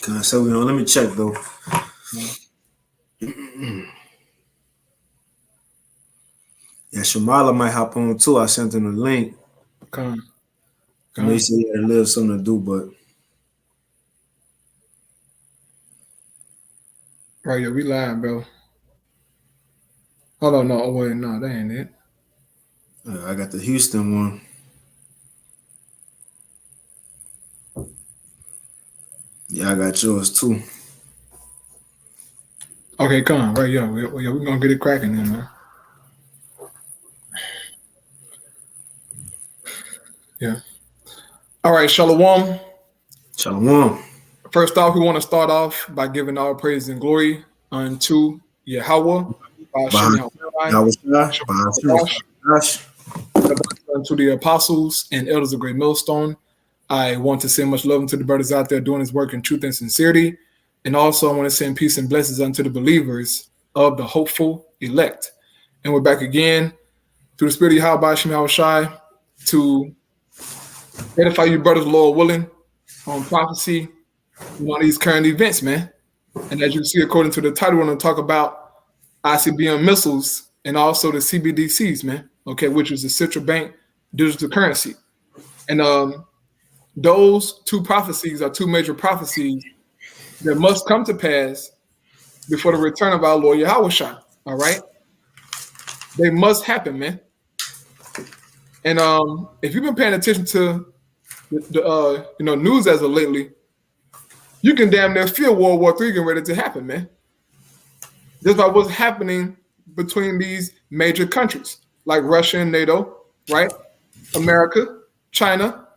So let me check though. Yeah, Shamala might hop on too. I sent him the link. Come. I know he said he had a little something to do, but right, yeah, we lying, bro. Hold on, no, oh wait, no, that ain't it. I got the Houston one. Yeah, I got yours too. Okay, come on, right, yeah, we're gonna get it cracking then, man. Yeah. All right, Shalom. Shalom. First off, we want to start off by giving all praise and glory unto Yahweh, unto the apostles and elders of Great Millstone. I want to send much love unto the brothers out there doing his work in truth and sincerity. And also I want to send peace and blessings unto the believers of the hopeful elect. And we're back again through the spirit of Yahweh Shai to edify you brothers, Lord willing, on prophecy on these current events, man. And as you see, according to the title, we're going to talk about Icbm missiles and also the Cbdc'S, man. Okay, which is the central bank digital currency. And those two prophecies are two major prophecies that must come to pass before the return of our Lord Yahweh. All right, they must happen, man. And if you've been paying attention to the news as of lately, you can damn near feel World War III getting ready to happen, man. Just by what's happening between these major countries like Russia and NATO, right? America, China.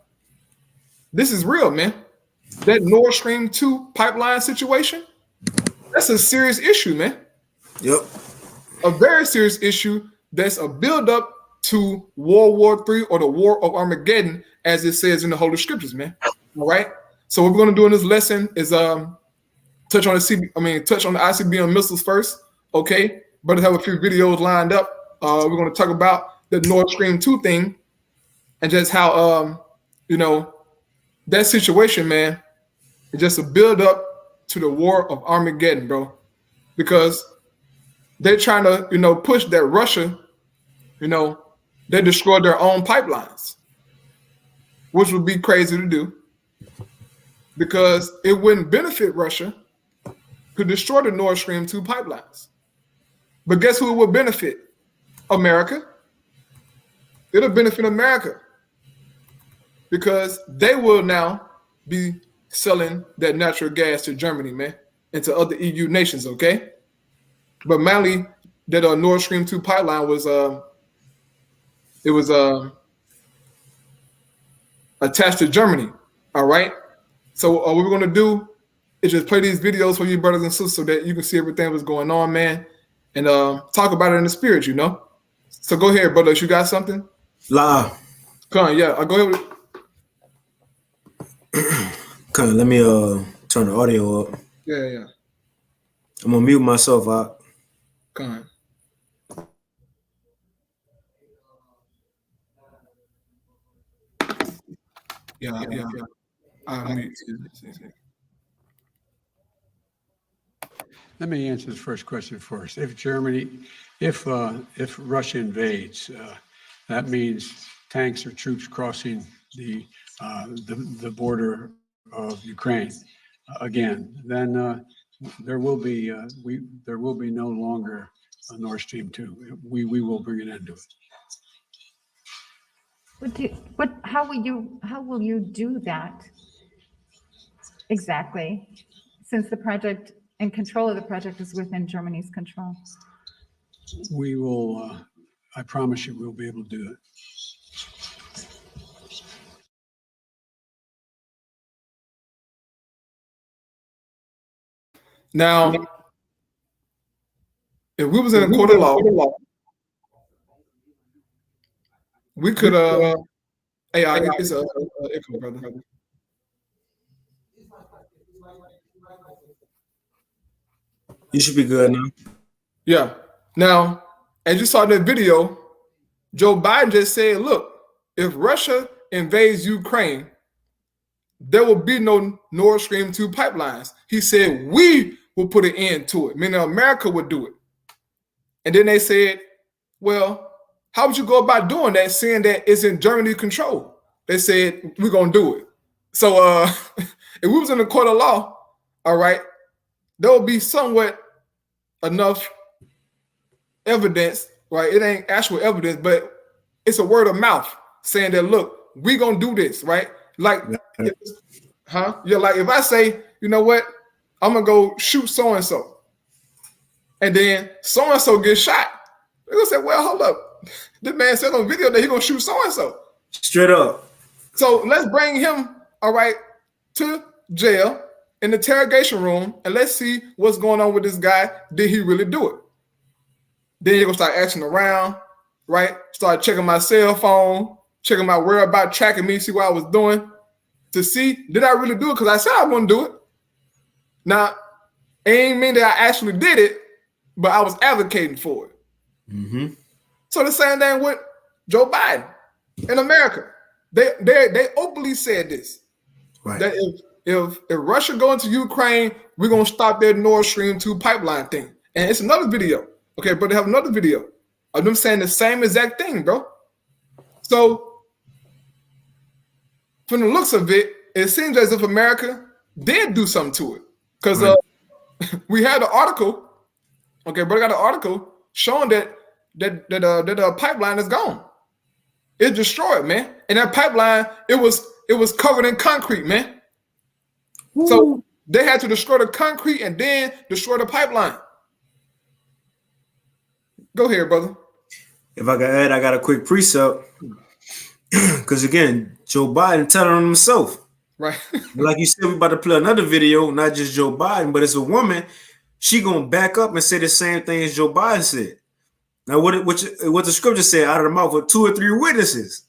This is real, man. That Nord Stream 2 pipeline situation, that's a serious issue, man. Yep. A very serious issue that's a buildup to World War III or the War of Armageddon, as it says in the Holy Scriptures, man. All right? So what we're going to do in this lesson is touch on the Icbm missiles first, okay? But have a few videos lined up. We're going to talk about the Nord Stream 2 thing and just how, that situation, man, is just a build up to the War of Armageddon, bro. Because they're trying to, push that Russia, they destroyed their own pipelines, which would be crazy to do because it wouldn't benefit Russia to destroy the Nord Stream 2 pipelines. But guess who it would benefit? America. It'll benefit America because they will now be selling that natural gas to Germany, man, and to other EU nations, okay? But mainly that Nord Stream 2 pipeline was attached to Germany, all right? So what we're going to do is just play these videos for you brothers and sisters so that you can see everything that's going on, man, and talk about it in the spirit, So go ahead, brothers. You got something? La. Come on, yeah. I'll go ahead with Come on, let me turn the audio up. Yeah. I'm going to mute myself out. Come on. Yeah. Let me answer the first question first. If Russia invades, that means tanks or troops crossing the border of Ukraine again. Then there will be no longer a Nord Stream 2. We will bring an end to it. How will you do that exactly, since the project and control of the project is within Germany's control? We will, I promise you, we'll be able to do it. Now, if we was in a court of law, we could hey, it's a echo, brother. You should be good now. Yeah. Now, as you saw in that video, Joe Biden just said, look, if Russia invades Ukraine, there will be no Nord Stream 2 pipelines. He said we will put an end to it, meaning America would do it. And then they said, well, how would you go about doing that, seeing that it's in Germany's control? They said, we're going to do it. So if we was in the court of law, all right, there will be somewhat enough evidence, right? It ain't actual evidence, but it's a word of mouth saying that, look, we're going to do this, right? Like, Yeah, like if I say, you know what, I'm going to go shoot so-and-so, and then so-and-so gets shot, they're going to say, well, hold up. This man said on video that he's going to shoot so-and-so. Straight up. So let's bring him, all right, to jail in the interrogation room, and let's see what's going on with this guy. Did he really do it? Then you're going to start asking around, right? Start checking my cell phone, checking my whereabouts, tracking me, see what I was doing to see, did I really do it? Because I said I wouldn't do it. Now, it ain't mean that I actually did it, but I was advocating for it. Mm-hmm. So the same thing with Joe Biden in America. They openly said this, Right. that if Russia go into Ukraine, we're going to stop their Nord Stream 2 pipeline thing. And it's another video. Okay, but they have another video of them saying the same exact thing, bro. So from the looks of it, it seems as if America did do something to it. Because we had an article, okay, but I got an article showing that the pipeline is gone. It's destroyed, man. And that pipeline, it was covered in concrete, man. Ooh. So they had to destroy the concrete and then destroy the pipeline. Go ahead, brother. If I can add, I got a quick precept. Because again, Joe Biden telling on himself. Right. Like you said, we're about to play another video, not just Joe Biden, but it's a woman. She gonna back up and say the same thing as Joe Biden said. Now, what the scripture said out of the mouth of 2 or 3 witnesses.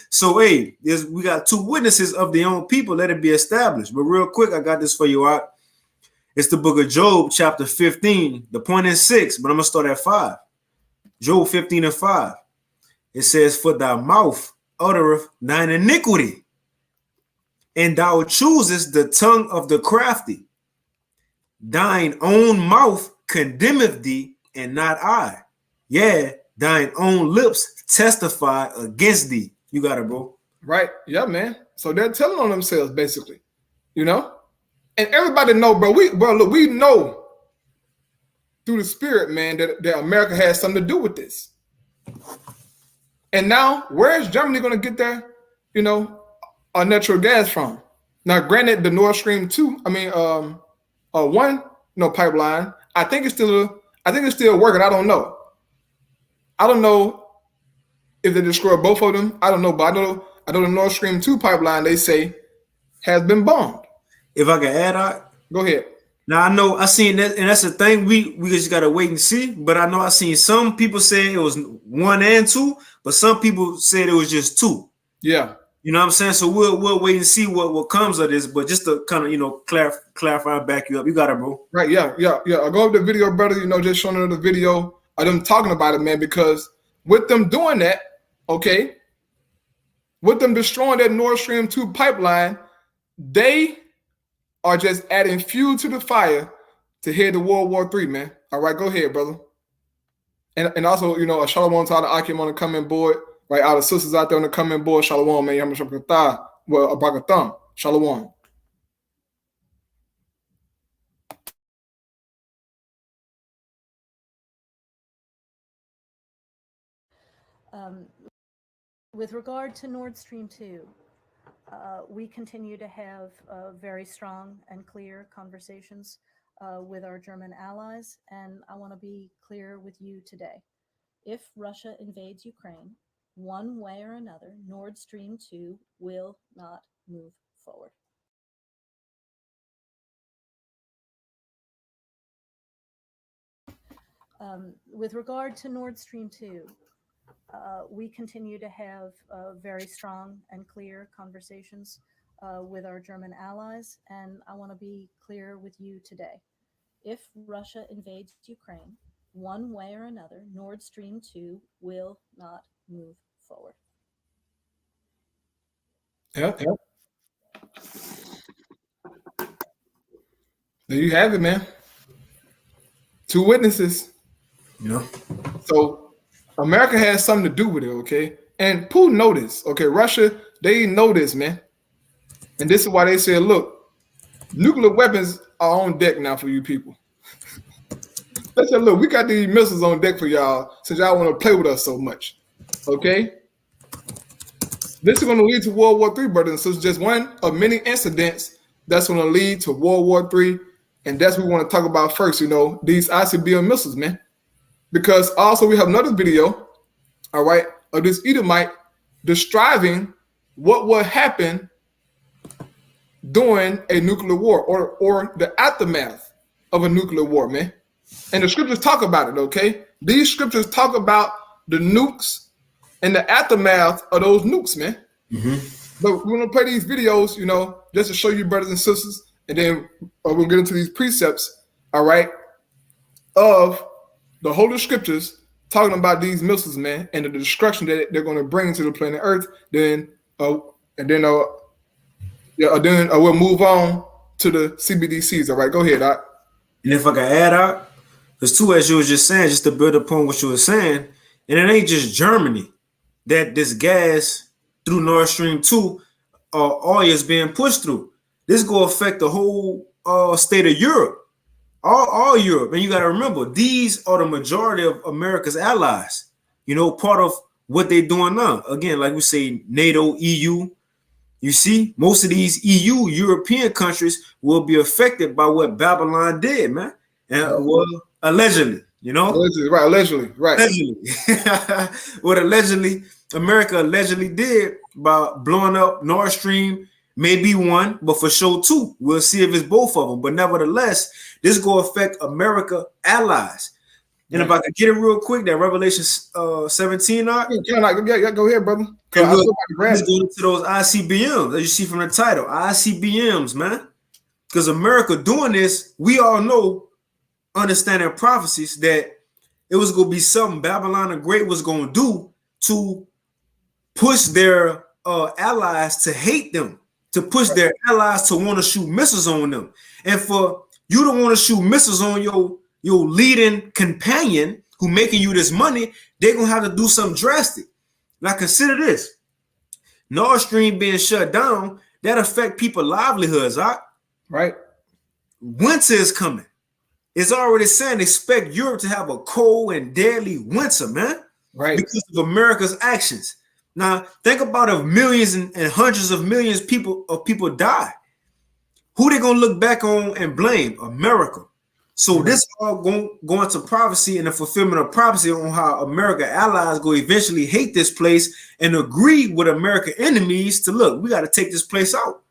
So, hey, we got 2 witnesses of their own people. Let it be established. But real quick, I got this for you, Art. It's the book of Job, chapter 15. The point is 6, but I'm going to start at 5. Job 15 and 5. It says, for thy mouth uttereth thine iniquity, and thou choosest the tongue of the crafty. Thine own mouth condemneth thee, and not I. Yeah, thine own lips testify against thee. You got it, bro. Right. Yeah, man. So they're telling on themselves, basically. You know? And everybody know, bro. Look, we know through the spirit, man, that America has something to do with this. And now, where is Germany going to get their, natural gas from? Now, granted, the Nord Stream 2, one, pipeline. I think it's still working. I don't know. I don't know if they destroy both of them. I don't know, but I know the Nord Stream 2 pipeline, they say, has been bombed. If I can add, go ahead. Now I know I seen that, and that's the thing. We just gotta wait and see. But I know I seen some people say it was 1 and 2, but some people said it was just 2. Yeah. You know what I'm saying? So we'll wait and see what comes of this. But just to kind of clarify and back you up, you got it, bro. Right? Yeah. I go over the video, brother. Just showing them the video of them talking about it, man. Because with them doing that, okay, with them destroying that Nord Stream 2 pipeline, they are just adding fuel to the fire to head to World War III, man. All right, go ahead, brother. And also, a shalom to all the Icbm'S on the coming board, right? All the sisters out there on the coming board, shalom, man. Well, Abrakatham, shalom. With regard to Nord Stream 2, we continue to have very strong and clear conversations with our German allies, and I want to be clear with you today. If Russia invades Ukraine, one way or another, Nord Stream 2 will not move forward. With regard to Nord Stream 2, we continue to have very strong and clear conversations with our German allies, and I want to be clear with you today. If Russia invades Ukraine, one way or another, Nord Stream 2 will not move forward. Yeah. There you have it, man. 2 witnesses. You know, So America has something to do with it, okay? And Putin know this, okay? Russia, they know this, man. And this is why they said, look, nuclear weapons are on deck now for you people. They said, look, we got these missiles on deck for y'all since y'all want to play with us so much, okay? This is going to lead to World War III, brothers and sisters. Just one of many incidents that's going to lead to World War III. And that's what we want to talk about first, you know, these ICBM missiles, man. Because also we have another video, all right, of this Edomite describing what would happen during a nuclear war or the aftermath of a nuclear war, man. And the scriptures talk about it, okay? These scriptures talk about the nukes and the aftermath of those nukes, man. But we're going to play these videos, you know, just to show you, brothers and sisters, and then we'll get into these precepts, all right, of the Holy Scriptures talking about these missiles, man, and the destruction that they're going to bring to the planet Earth. Then we'll move on to the CBDCs. All right, go ahead, Doc. and if I can add out, because too, as you were just saying, just to build upon what you were saying, and it ain't just Germany that this gas through Nord Stream 2 oil is being pushed through. This go affect the whole state of Europe. All Europe. And you got to remember, these are the majority of America's allies, you know, part of what they're doing now. Again, like we say, NATO, EU. You see, most of these EU, European countries will be affected by what Babylon did, man. And well, allegedly, you know? Allegedly. What allegedly, America allegedly did by blowing up Nord Stream, maybe 1, but for sure 2. We'll see if it's both of them. But nevertheless, this go affect America allies. And if I could get it real quick, that Revelation 17, go ahead, brother. Let's go to those ICBMs, as you see from the title, ICBMs, man. Because America doing this, we all know, understanding prophecies, that it was going to be something Babylon the Great was going to do to push their allies to hate them, to push their allies to want to shoot missiles on them. And for you to want to shoot missiles on your leading companion who making you this money, they're going to have to do something drastic. Now consider this. Nord Stream being shut down, that affect people's livelihoods, right? Winter is coming. It's already saying expect Europe to have a cold and deadly winter, man. Right. Because of America's actions. Now, think about if millions and hundreds of millions of people die. Who they going to look back on and blame? America. So this all going to prophecy and the fulfillment of prophecy on how America allies go eventually hate this place and agree with American enemies to look, we got to take this place out.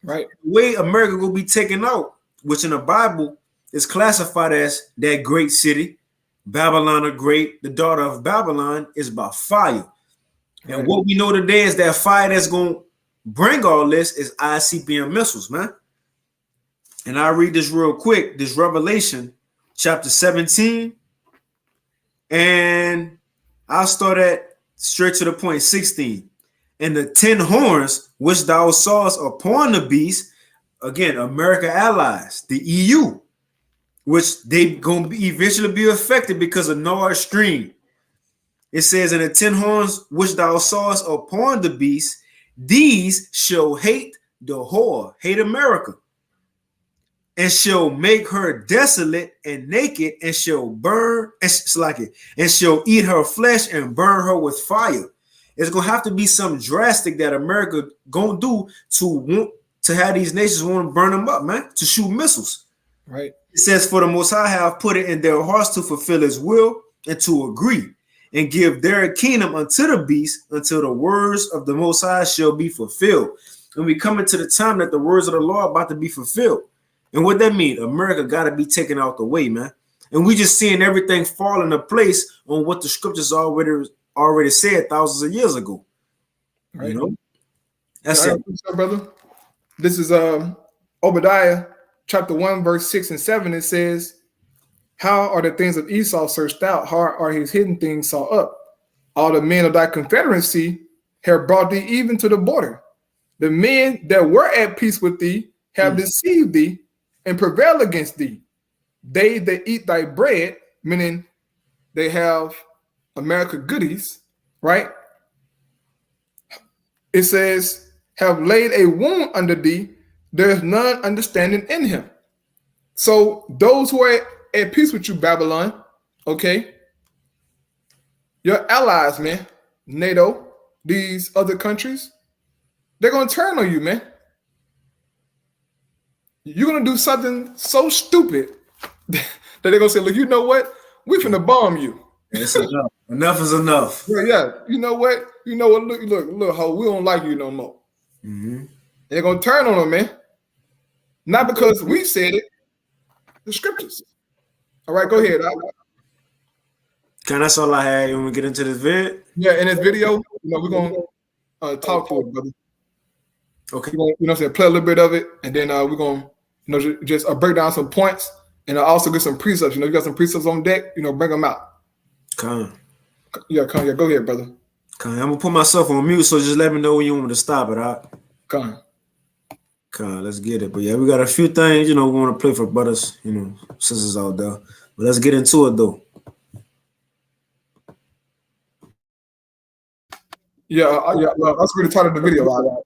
Right. The way America will be taken out, which in the Bible is classified as that great city, Babylon the Great, the daughter of Babylon, is by fire. And right. What we know today is that fire that's going to bring all this is ICBM missiles, man. And I'll read this real quick, this Revelation chapter 17. And I'll start at straight to the point, 16. And the 10 horns which thou sawest upon the beast, again, America allies, the EU, which they going to eventually be affected because of Nord Stream. It says, and the 10 horns which thou sawest upon the beast, these shall hate the whore, hate America, and shall make her desolate and naked, and shall burn, and shall eat her flesh and burn her with fire. It's gonna have to be something drastic that America gonna do to have these nations want to burn them up, man, to shoot missiles. Right. It says, for the Most High have put it in their hearts to fulfill His will and to agree and give their kingdom unto the beast until the words of the Most High shall be fulfilled. And we come into the time that the words of the Lord are about to be fulfilled. And what that means, America got to be taken out the way, man. And we just seeing everything fall into place on what the scriptures already said thousands of years ago. Right. You know? That's it. Brother. This is Obadiah chapter 1, verse 6 and 7. It says, how are the things of Esau searched out? How are his hidden things sought up? All the men of thy confederacy have brought thee even to the border. The men that were at peace with thee have deceived thee and prevail against thee. They that eat thy bread, meaning they have America goodies, right? It says, have laid a wound under thee, there is none understanding in him. So those who are at peace with you, Babylon, okay, your allies, man, NATO, these other countries, they're going to turn on you, man. You're going to do something so stupid that they're going to say, look, you know what? We're finna bomb you. It's enough. Enough is enough. Yeah. You know what? Look, ho, we don't like you no more. Mm-hmm. They're going to turn on them, man. Not because we said it, the scriptures. All right, go ahead. That's all I had when we get into this vid. Yeah, in this video, we're going to talk to it, brother. Okay. We're going to play a little bit of it, and then we're going to just break down some points, and also get some precepts. You got some precepts on deck, bring them out. Yeah, go ahead, brother. I'm going to put myself on mute, so just let me know when you want me to stop it, all right? Let's get it. But yeah, we got a few things, we want to play for brothers, sisters out there. But let's get into it, though. That's really title of the video.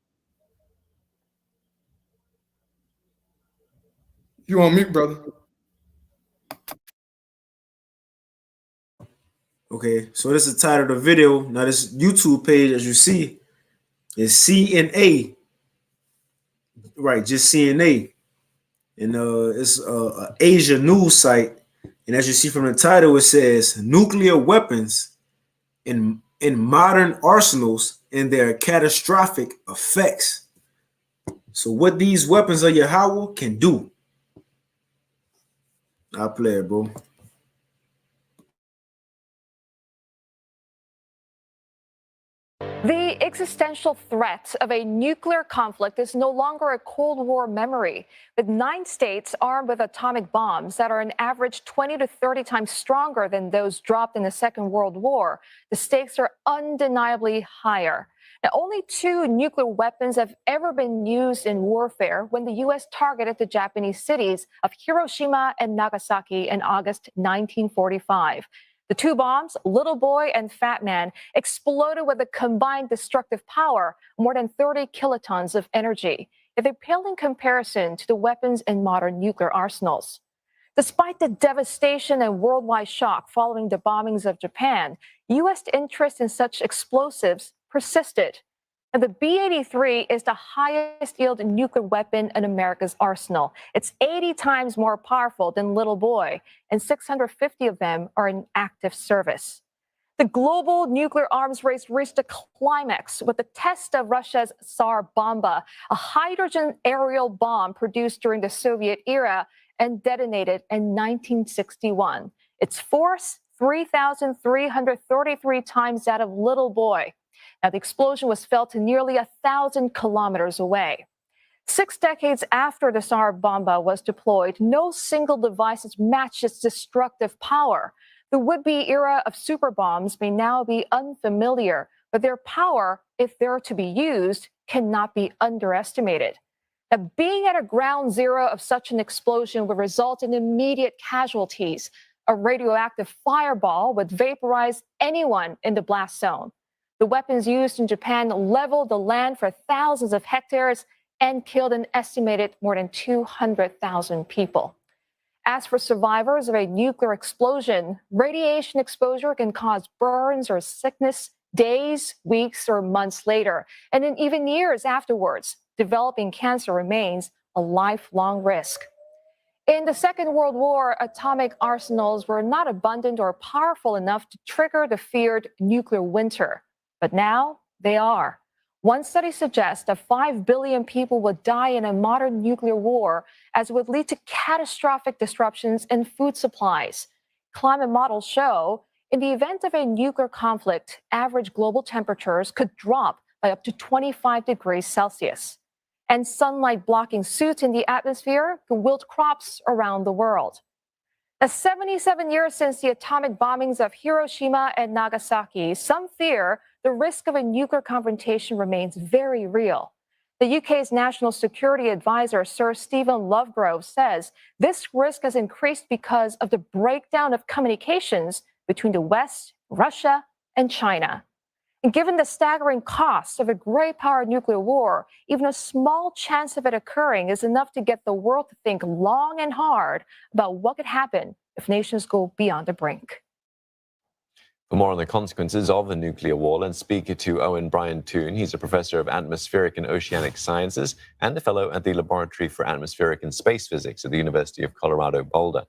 You on mute, brother? Okay, so this is the title of the video. Now, this YouTube page, as you see, is CNA. Right, just CNA. And it's an Asia news site. And as you see from the title, it says nuclear weapons in modern arsenals and their catastrophic effects. So what these weapons of Yahweh can do. I'll play it, bro. The existential threat of a nuclear conflict is no longer a Cold War memory. With 9 states armed with atomic bombs that are an average 20 to 30 times stronger than those dropped in the Second World War, the stakes are undeniably higher. Now, only 2 nuclear weapons have ever been used in warfare when the U.S. targeted the Japanese cities of Hiroshima and Nagasaki in August 1945. The 2 bombs, Little Boy and Fat Man, exploded with a combined destructive power, more than 30 kilotons of energy. They pale in comparison to the weapons in modern nuclear arsenals. Despite the devastation and worldwide shock following the bombings of Japan, U.S. interest in such explosives persisted. And the B-83 is the highest yield nuclear weapon in America's arsenal. It's 80 times more powerful than Little Boy, and 650 of them are in active service. The global nuclear arms race reached a climax with the test of Russia's Tsar Bomba, a hydrogen aerial bomb produced during the Soviet era and detonated in 1961. Its force, 3,333 times that of Little Boy. Now, the explosion was felt nearly 1,000 kilometers away. 6 decades after the Tsar Bomba was deployed, no single device has matched its destructive power. The would-be era of super bombs may now be unfamiliar, but their power, if they're to be used, cannot be underestimated. Now, being at a ground zero of such an explosion would result in immediate casualties. A radioactive fireball would vaporize anyone in the blast zone. The weapons used in Japan leveled the land for thousands of hectares and killed an estimated more than 200,000 people. As for survivors of a nuclear explosion, radiation exposure can cause burns or sickness days, weeks, or months later, and then even years afterwards. Developing cancer remains a lifelong risk. In the Second World War, atomic arsenals were not abundant or powerful enough to trigger the feared nuclear winter. But now they are. One study suggests that 5 billion people would die in a modern nuclear war, as it would lead to catastrophic disruptions in food supplies. Climate models show in the event of a nuclear conflict, average global temperatures could drop by up to 25 degrees Celsius. And sunlight blocking suits in the atmosphere could wilt crops around the world. Now, 77 years since the atomic bombings of Hiroshima and Nagasaki, some fear the risk of a nuclear confrontation remains very real. The UK's National Security Advisor, Sir Stephen Lovegrove, says this risk has increased because of the breakdown of communications between the West, Russia, and China. And given the staggering cost of a great-power nuclear war, even a small chance of it occurring is enough to get the world to think long and hard about what could happen if nations go beyond the brink. For more on the consequences of the nuclear war, let's speak to Owen Bryan-Toon. He's a professor of atmospheric and oceanic sciences and a fellow at the Laboratory for Atmospheric and Space Physics at the University of Colorado Boulder.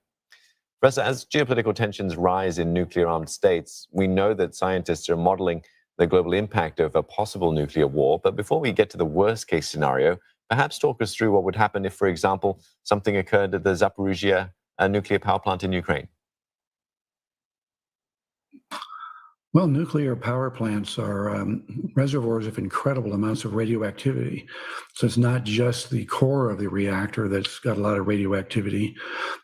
Professor, as geopolitical tensions rise in nuclear-armed states, we know that scientists are modeling the global impact of a possible nuclear war. But before we get to the worst-case scenario, perhaps talk us through what would happen if, for example, something occurred at the Zaporizhzhia nuclear power plant in Ukraine. Well, nuclear power plants are reservoirs of incredible amounts of radioactivity. So it's not just the core of the reactor that's got a lot of radioactivity,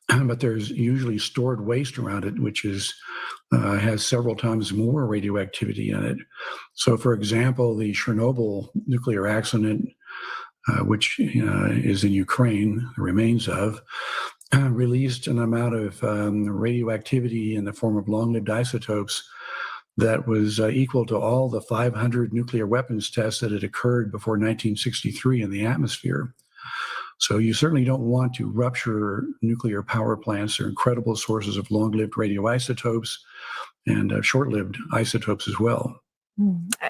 but there's usually stored waste around it, which has several times more radioactivity in it. So, for example, the Chernobyl nuclear accident, which is in Ukraine, the remains of, released an amount of radioactivity in the form of long-lived isotopes that was equal to all the 500 nuclear weapons tests that had occurred before 1963 in the atmosphere. So you certainly don't want to rupture nuclear power plants. They're incredible sources of long-lived radioisotopes and short-lived isotopes as well.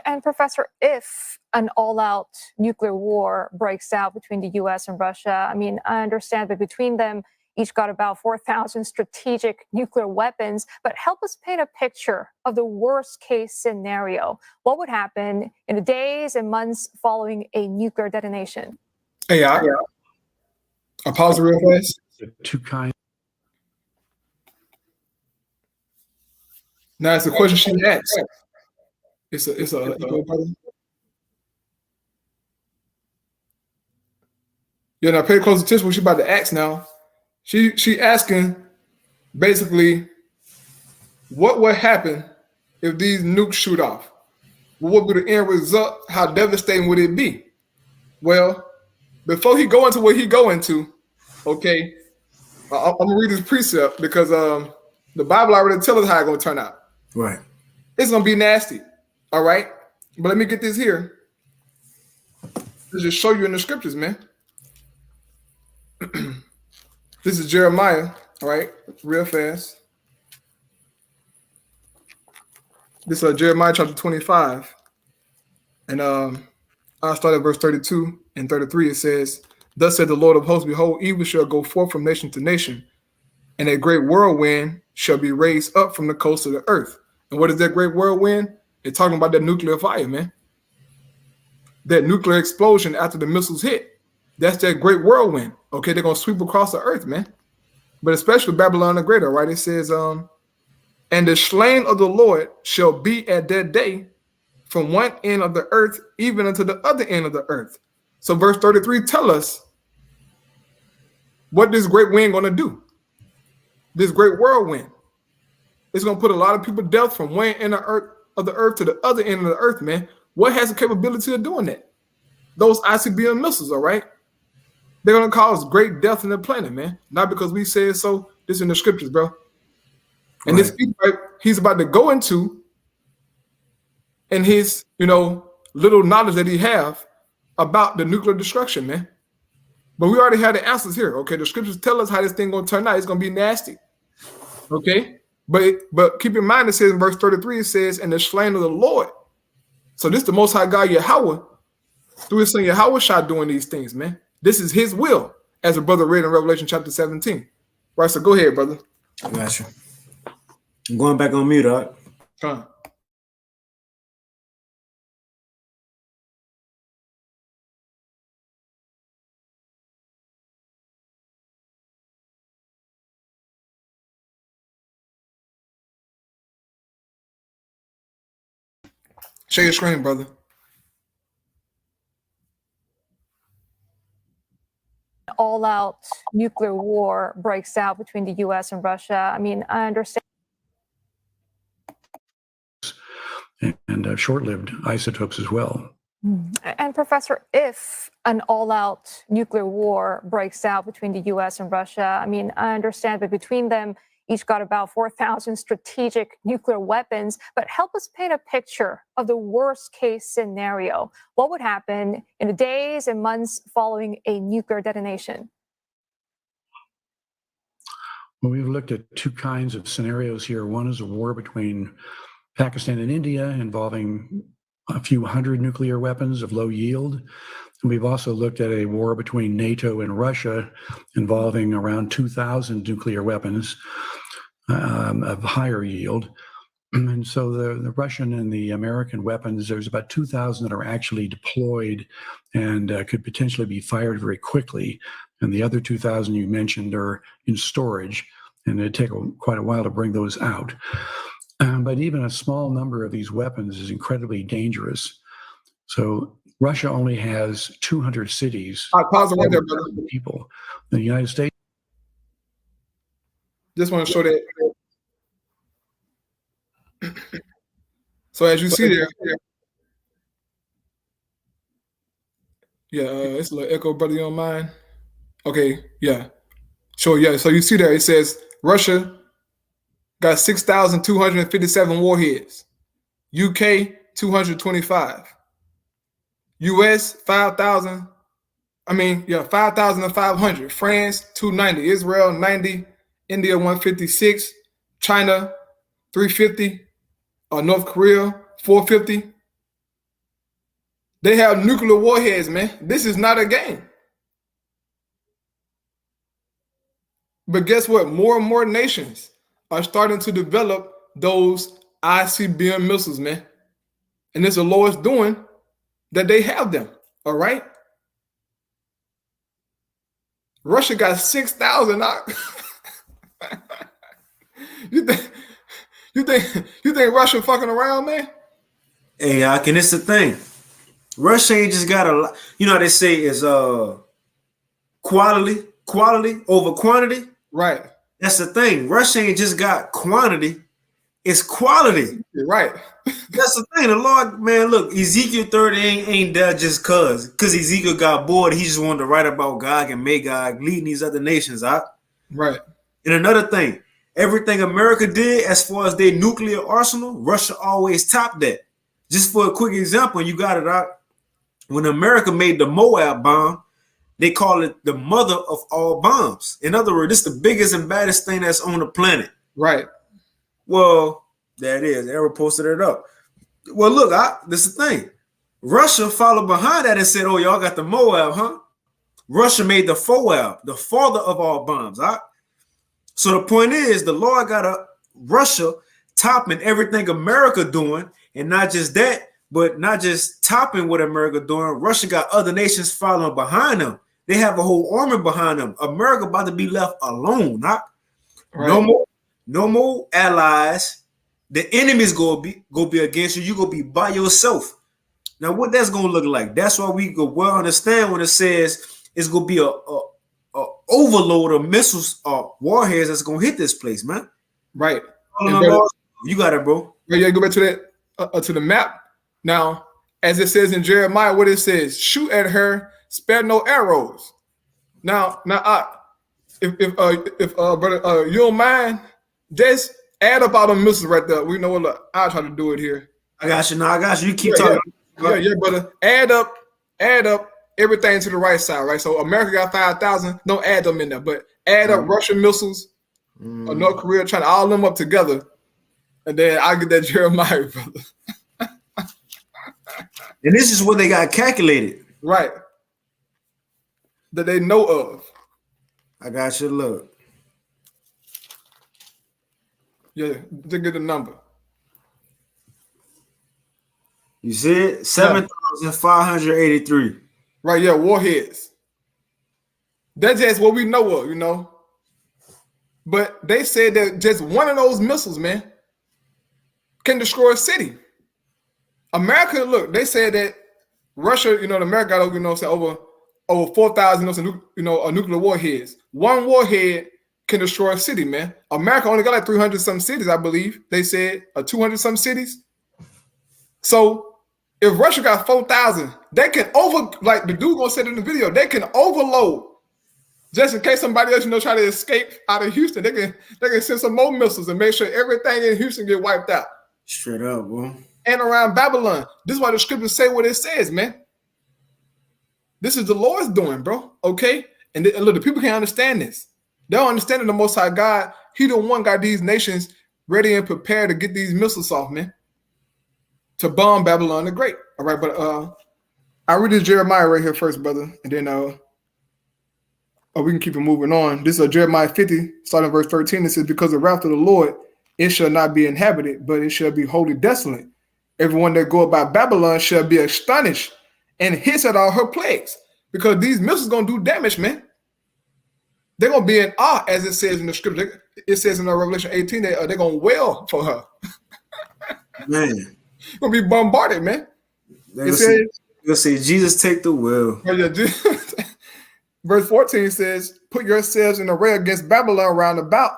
And Professor, if an all-out nuclear war breaks out between the U.S. and Russia, I mean, I understand that between them, each got about 4,000 strategic nuclear weapons, but help us paint a picture of the worst case scenario. What would happen in the days and months following a nuclear detonation? Hey, I'll pause real fast. Two kinds. Now it's a question she asked. It's a yeah, now pay close attention what she's about to ask now. She asking basically what would happen if these nukes shoot off? What would be the end result? How devastating would it be? Well, before he go into what he go into, okay, I'm gonna read this precept because the Bible already tells us how it's gonna turn out. Right. It's gonna be nasty. All right. But let me get this here. Let's just show you in the scriptures, man. This is Jeremiah, all right, real fast. This is Jeremiah chapter 25. And I'll start at verse 32 and 33. It says, "Thus said the Lord of hosts, behold, evil shall go forth from nation to nation, and a great whirlwind shall be raised up from the coast of the earth." And what is that great whirlwind? They're talking about that nuclear fire, man. That nuclear explosion after the missiles hit. That's that great whirlwind. Okay, they're going to sweep across the earth, man. But especially Babylon the Great, all right? It says, "And the slain of the Lord shall be at that day from one end of the earth even unto the other end of the earth." So verse 33 tell us what this great wind going to do. This great whirlwind. It's going to put a lot of people to death from one end of the earth to the other end of the earth, man. What has the capability of doing that? Those Icbm missiles, all right? They're going to cause great death in the planet, man. Not because we said so. This is in the scriptures, bro. And this he's about to go into, and his, little knowledge that he have about the nuclear destruction, man. But we already have the answers here. Okay, the scriptures tell us how this thing going to turn out. It's going to be nasty. Okay, but keep in mind, it says in verse 33, it says, "And the slain of the Lord." So this is the Most High God Yahweh, through his son Yahweh, shot doing these things, man. This is his will, as a brother read in Revelation chapter 17. Right, so go ahead, brother. I got you. I'm going back on mute, dog. Fine. Share your screen, brother. All-out nuclear war breaks out between the U.S. and Russia. I mean, I understand. And short-lived isotopes as well. And Professor, if an all-out nuclear war breaks out between the U.S. and Russia, I mean, I understand that between them, each got about 4,000 strategic nuclear weapons, but help us paint a picture of the worst-case scenario. What would happen in the days and months following a nuclear detonation? Well, we've looked at two kinds of scenarios here. One is a war between Pakistan and India involving a few hundred nuclear weapons of low yield. And we've also looked at a war between NATO and Russia involving around 2,000 nuclear weapons of higher yield. And so the Russian and the American weapons, there's about 2,000 that are actually deployed and could potentially be fired very quickly. And the other 2,000 you mentioned are in storage, and it'd take quite a while to bring those out. But even a small number of these weapons is incredibly dangerous. So Russia only has 200 cities. Pause it right there, brother. People. The United States. Just want to show that. So as you see there, it's a little echo, brother. You don't mind? Okay, yeah. Sure, yeah. So you see there, it says Russia got 6,257 warheads. UK 225. US 5,000. 5,500. France 290. Israel 90. India 156. China 350. North Korea 450. They have nuclear warheads, man. This is not a game. But guess what? More and more nations are starting to develop those ICBM missiles, man. And it's the lowest doing that they have them. All right. Russia got 6,000. You think Russia fucking around, man? Hey, and it's the thing. Russia ain't just got a lot. You know how they say is quality over quantity. Right. That's the thing. Russia ain't just got quantity, it's quality. Right. That's the thing. The Lord, man, look, Ezekiel 30 ain't there just cause Ezekiel got bored. He just wanted to write about Gog and Magog leading these other nations out. Right. And another thing, everything America did as far as their nuclear arsenal, Russia always topped that. Just for a quick example, you got it out. When America made the Moab bomb, they call it the mother of all bombs. In other words, this is the biggest and baddest thing that's on the planet. Right. Well, there it is. Errol posted it up. Well, look, this is the thing. Russia followed behind that and said, oh, y'all got the Moab, huh? Russia made the Foab, the father of all bombs. So the point is, the Lord got Russia topping everything America doing, and not just that, but not just topping what America doing. Russia got other nations following behind them. They have a whole army behind them. America about to be left alone. Right. No more allies. The enemy's go be against you. You gonna be by yourself. Now, what that's gonna look like? That's why we go well understand when it says it's gonna be a overload of missiles or warheads that's gonna hit this place, man. Right. You got it, bro. Yeah, go back to that to the map. Now, as it says in Jeremiah, what it says, shoot at her, spare no arrows. Now, if brother, you don't mind, just add up all the missiles right there. We know what. Look, I'll try to do it here. I got you. No, I got you. You keep talking. Yeah, brother. Add up everything to the right side, right? So America got 5,000. Don't add them in there, but add up Russian missiles, North Korea, trying to all them up together, and then I'll get that Jeremiah, brother. And this is what they got calculated. Right. That they know of. I got you. Look. Yeah, to get the number. You see it? 7,583. Right, yeah, warheads. That's just what we know of, you know. But they said that just one of those missiles, man, can destroy a city. America, look, they said that Russia, America got, over 4,000, nuclear warheads. One warhead can destroy a city, man. America only got like 300 some cities, I believe. They said 200 some cities. So If Russia got 4,000, they can like the dude gonna said in the video, they can overload just in case somebody else try to escape out of Houston. They can send some more missiles and make sure everything in Houston get wiped out. Straight up, bro. And around Babylon. This is why the scriptures say what it says, man. This is the Lord's doing, bro. Okay? And look, the people can't understand this. They don't understand that the Most High God, He the one got these nations ready and prepared to get these missiles off, man. To bomb Babylon the Great. All right, but I read this Jeremiah right here first, brother. And then we can keep it moving on. This is Jeremiah 50, starting verse 13. It says, because the wrath of the Lord, it shall not be inhabited, but it shall be wholly desolate. Everyone that go about Babylon shall be astonished and hiss at all her plagues. Because these missiles going to do damage, man. They're going to be in awe, as it says in the scripture. It says in Revelation 18, they're going to wail for her. Man. Going to be bombarded, man. It says, you'll say, Jesus, take the wheel. Verse 14 says, put yourselves in array against Babylon round about,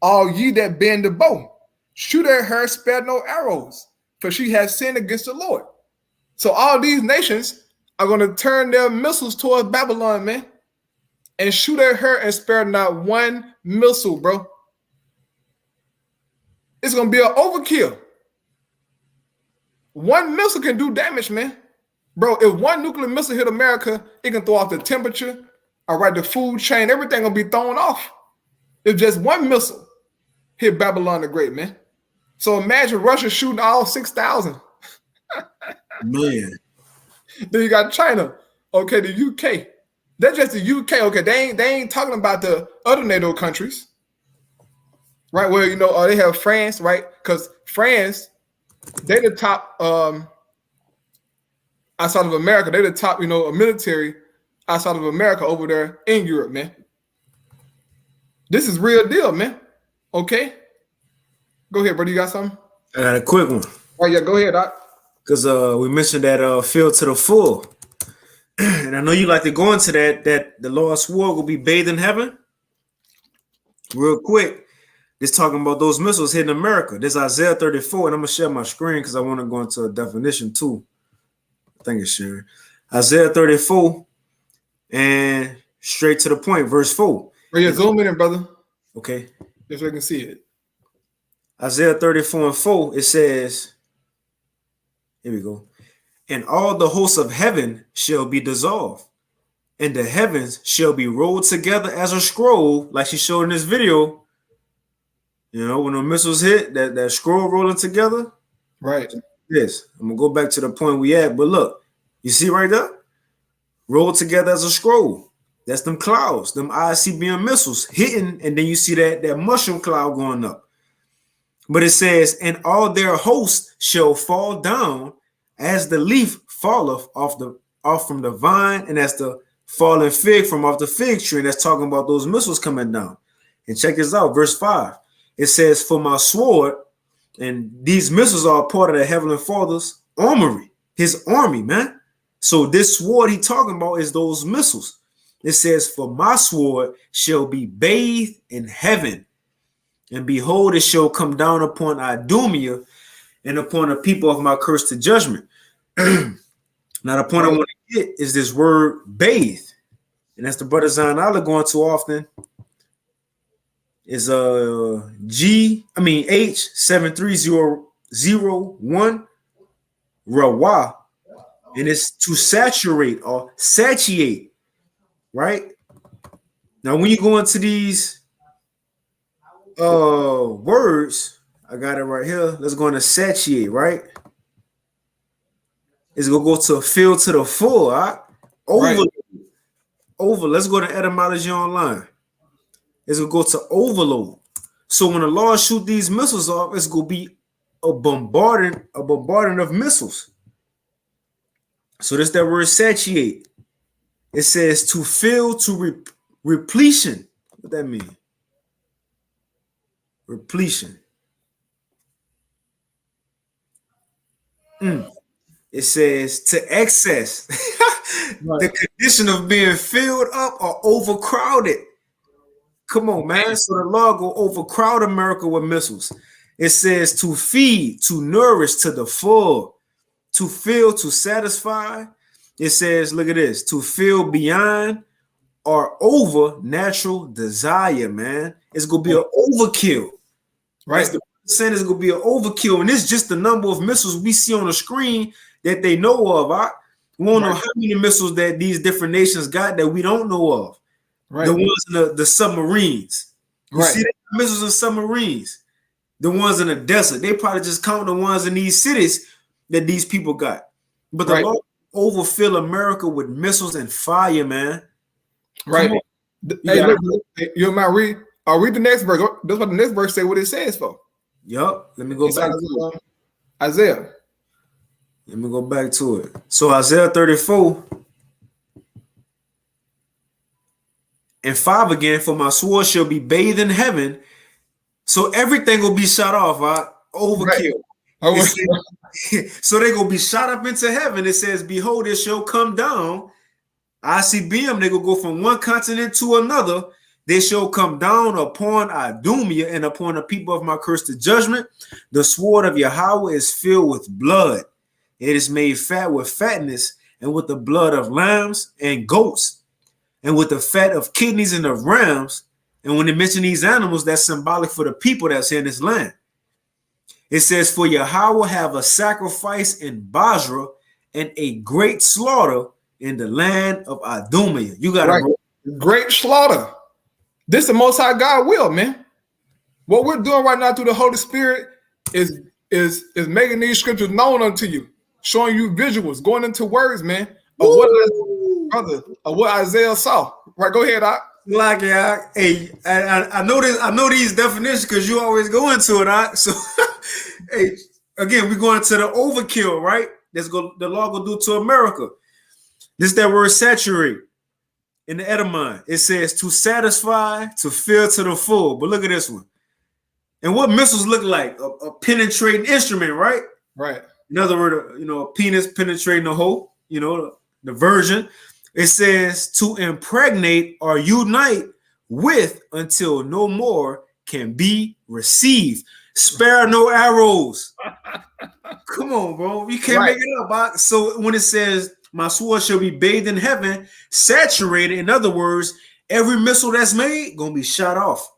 all ye that bend the bow. Shoot at her, spare no arrows, for she has sinned against the Lord. So all these nations are going to turn their missiles towards Babylon, man, and shoot at her and spare not one missile, bro. It's going to be an overkill. One missile can do damage, man. Bro, if one nuclear missile hit America, it can throw off the temperature, all right, the food chain, everything will be thrown off. If just one missile hit Babylon the Great, man. So imagine Russia shooting all 6,000. Man. Then you got China. Okay, the UK. That's just the UK. Okay, they ain't talking about the other NATO countries. Right, where, they have France, right? Because France, they're the top, outside of America, they're the top, military outside of America over there in Europe, man. This is real deal, man. Okay? Go ahead, brother. You got something? I got a quick one. Oh, yeah, go ahead, Doc. Because we mentioned that filled to the full. And I know you like to go into that the Lord swore will be bathed in heaven. Real quick, this talking about those missiles hitting America. This Isaiah 34, and I'm going to share my screen because I want to go into a definition too. I think it's sharing. Isaiah 34, and straight to the point, verse 4. Oh, yeah, zoom in, brother. Okay. Just so I can see it. Isaiah 34 and 4, it says, here we go. And all the hosts of heaven shall be dissolved, and the heavens shall be rolled together as a scroll, like she showed in this video. When the missiles hit, that scroll rolling together. Right. Yes. I'm going to go back to the point we at. But look, you see right there? Rolled together as a scroll. That's them clouds, them Icbm missiles hitting, and then you see that mushroom cloud going up. But it says, and all their hosts shall fall down as the leaf falleth off from the vine, and as the fallen fig from off the fig tree. And that's talking about those missiles coming down. And check this out, verse 5. It says, for my sword, and these missiles are part of the Heavenly Father's armory, his army, man. So this sword he talking about is those missiles. It says, for my sword shall be bathed in heaven, and behold, it shall come down upon Idumea and upon the people of my curse to judgment. Now, the point I want to get is this word bathe. And that's the brother Zion Allah going too often. Is H7301 Rawa. And it's to saturate or satiate, right? Now, when you go into these words, I got it right here. Let's go into satiate, right? It's gonna go to fill to the full, all right? Over. Let's go to etymology online. It's gonna go to overload. So when the Lord shoot these missiles off, it's gonna be a bombarding of missiles. So this that word satiate. It says to fill to repletion. What that mean? Repletion. It says to excess. Right. The condition of being filled up or overcrowded. Come on, man. So the Lord will overcrowd America with missiles. It says to feed, to nourish to the full, to fill, to satisfy. It says, look at this, to fill beyond or over natural desire, man. It's going to be an overkill. Right? The percent is going to be an overkill. And it's just the number of missiles we see on the screen that they know of. We don't know how many missiles that these different nations got that we don't know of. Right. The ones in the submarines. You see the missiles in submarines. The ones in the desert. They probably just count the ones in these cities that these people got. But the Lord overfill America with missiles and fire, man. Right. Hey, look, you might read. I'll read the next verse. That's what the next verse say. What it says for. Yup. Let me go back to it. Isaiah. Let me go back to it. So Isaiah 34 and 5 again. For my sword shall be bathed in heaven. So everything will be shot off. Overkill. Right. So they gonna be shot up into heaven. It says, behold, it shall come down. Icbm, they gonna go from one continent to another. They shall come down upon Idumea and upon the people of my cursed judgment. The sword of Yahweh is filled with blood. It is made fat with fatness, and with the blood of lambs and goats, and with the fat of kidneys and of rams. And when they mention these animals, that's symbolic for the people that's in this land. It says, for Yahweh have a sacrifice in Basra and a great slaughter in the land of Idumea. You got a great slaughter. This the Most High God will, man. What we're doing right now through the Holy Spirit is making these scriptures known unto you, showing you visuals, going into words, man, of what Isaiah saw. Right, go ahead, Doc. Like, yeah, hey, I know this. I know these definitions because you always go into it. Right? So, hey, again, we're going to the overkill, right? The Lord will do to America. This that word saturate in the Edamon. It says to satisfy, to fill to the full. But look at this one. And what missiles look like? A penetrating instrument, right? Right. In other words, a penis penetrating the hole. The version. It says to impregnate or unite with until no more can be received. Spare no arrows. Come on, bro. You can't make it up. So when it says my sword shall be bathed in heaven, saturated, in other words, every missile that's made gonna be shot off.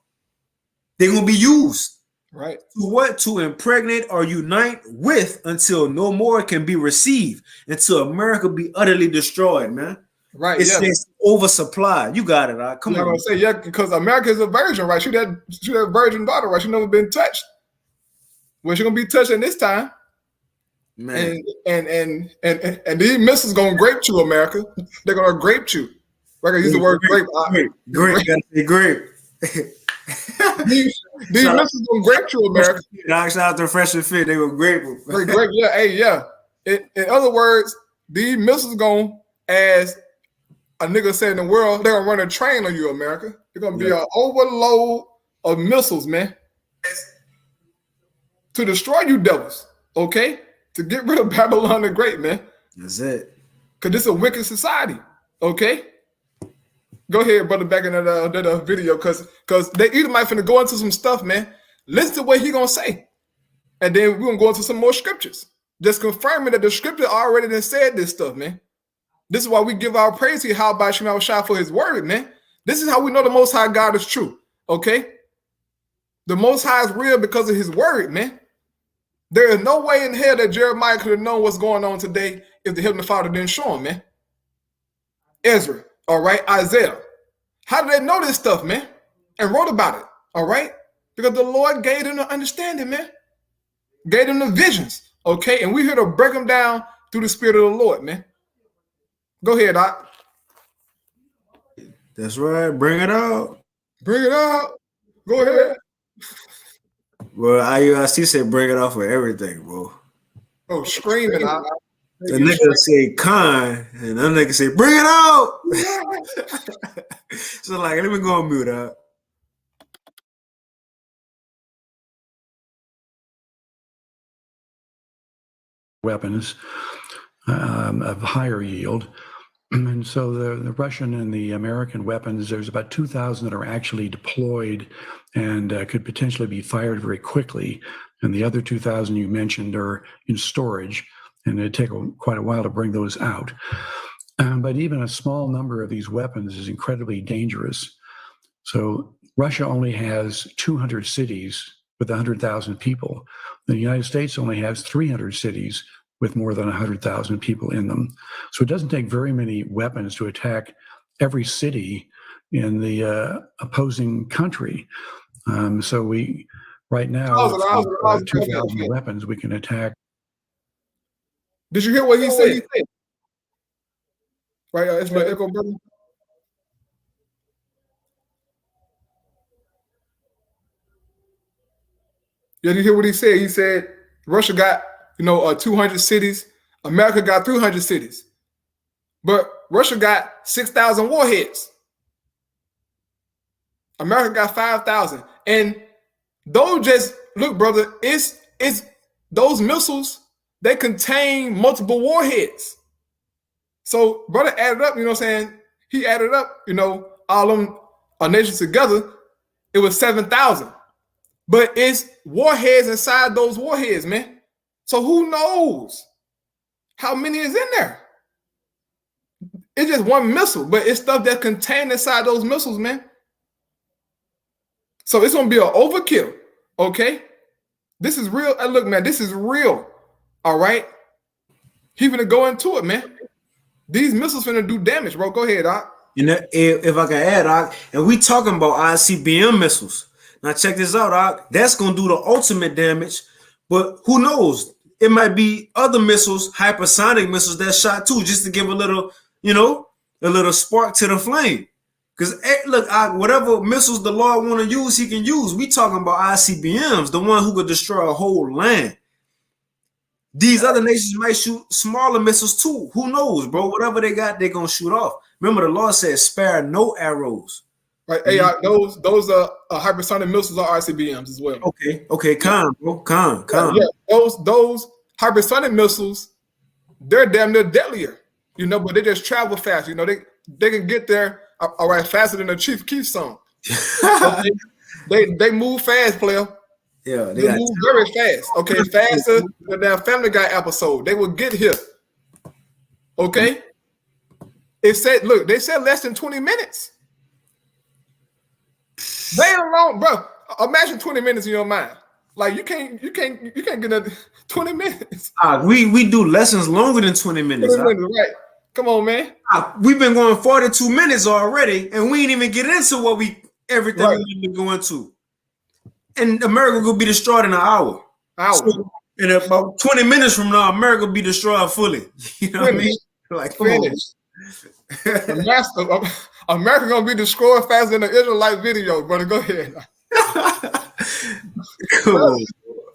They're gonna be used. Right. To what? To impregnate or unite with until no more can be received, until America be utterly destroyed, man. Right. It says oversupply. You got it. Come on. I'm gonna say, because America is a virgin, right? She that virgin daughter, right? She never been touched. Well, she's gonna be touching this time. Man. And these missiles gonna grape you, America. They're gonna grape you. We're gonna use the word grape. Grape. These missiles gonna grape you, America. Shout out to Fresh and Fit. They were grape. Grape. Yeah. Hey, yeah. In other words, these missiles gonna, as a nigga said in the world, they're gonna run a train on you, America. They're gonna be an overload of missiles, man, to destroy you devils, okay? To get rid of Babylon the Great, man. That's it. Because this is a wicked society, okay? Go ahead, brother, back in that video, because they either might finna go into some stuff, man. Listen to what he gonna say. And then we're gonna go into some more scriptures. Just confirming that the scripture already done said this stuff, man. This is why we give our praise to Yahweh Shema Shah for his word, man. This is how we know the Most High God is true, okay? The Most High is real because of his word, man. There is no way in hell that Jeremiah could have known what's going on today if the Heavenly Father didn't show him, man. Ezra, all right, Isaiah. How did they know this stuff, man? And wrote about it, all right? Because the Lord gave them the understanding, man. Gave them the visions, okay? And we're here to break them down through the Spirit of the Lord, man. Go ahead, Doc. That's right. Bring it out. Bring it out. Go ahead. Well, IUIC said bring it out for everything, bro. Oh, screaming out. The nigga say con, and the nigga say bring it out. So like, let me go on mute out. Weapons of higher yield. And so the Russian and the American weapons, there's about 2,000 that are actually deployed and could potentially be fired very quickly. And the other 2,000 you mentioned are in storage. and it'd take quite a while to bring those out. But even a small number of these weapons is incredibly dangerous. So Russia only has 200 cities with 100,000 people. The United States only has 300 cities with more than 100,000 people in them. So it doesn't take very many weapons to attack every city in the opposing country. So we, right now, with 2,000 weapons, we can attack. Did you hear what he said? Right, it's my echo, brother. Yeah, you hear what he said? He said Russia got 200 cities. America got 300 cities, but Russia got 6,000 warheads. America got 5,000, and those just look, brother. It's those missiles. They contain multiple warheads. So brother added up, he added up, all them nations together, it was 7,000. But it's warheads inside those warheads, man. So who knows how many is in there? It's just one missile, but it's stuff that's contained inside those missiles, man. So it's gonna be an overkill, okay? This is real. Look, man, this is real. All right. He gonna go into it, man. These missiles finna do damage, bro. Go ahead, Doc. If I can add, Doc, and we talking about ICBM missiles. Now check this out, Doc. That's gonna do the ultimate damage, but who knows? It might be other missiles, hypersonic missiles that shot too, just to give a little, a little spark to the flame. Because look, whatever missiles the Lord want to use, he can use. We talking about ICBMs, the one who could destroy a whole land. These other nations might shoot smaller missiles too. Who knows, bro? Whatever they got, they're gonna shoot off. Remember, the Lord said, "Spare no arrows." Right. Hey, those hypersonic missiles are ICBMs as well. Okay, calm, bro. Calm. Yeah, those hypersonic missiles, they're damn near deadlier, but they just travel fast. They can get there all right faster than the Chief Keef song. they move fast, player. Yeah, they move very fast. Okay, faster than that Family Guy episode. They will get here. Okay. They said less than 20 minutes. They ain't alone, bro. Imagine 20 minutes in your mind. Like you can't get 20 minutes. We do lessons longer than 20 minutes. 20 minutes, right? Come on, man. We've been going 42 minutes already, and we ain't even get into everything we need to go into. And America will be destroyed in an hour. So in about 20 minutes from now, America will be destroyed fully. You know what I mean? Like, finished. America gonna be destroyed faster than the Israelite video, brother. Go ahead. Cool.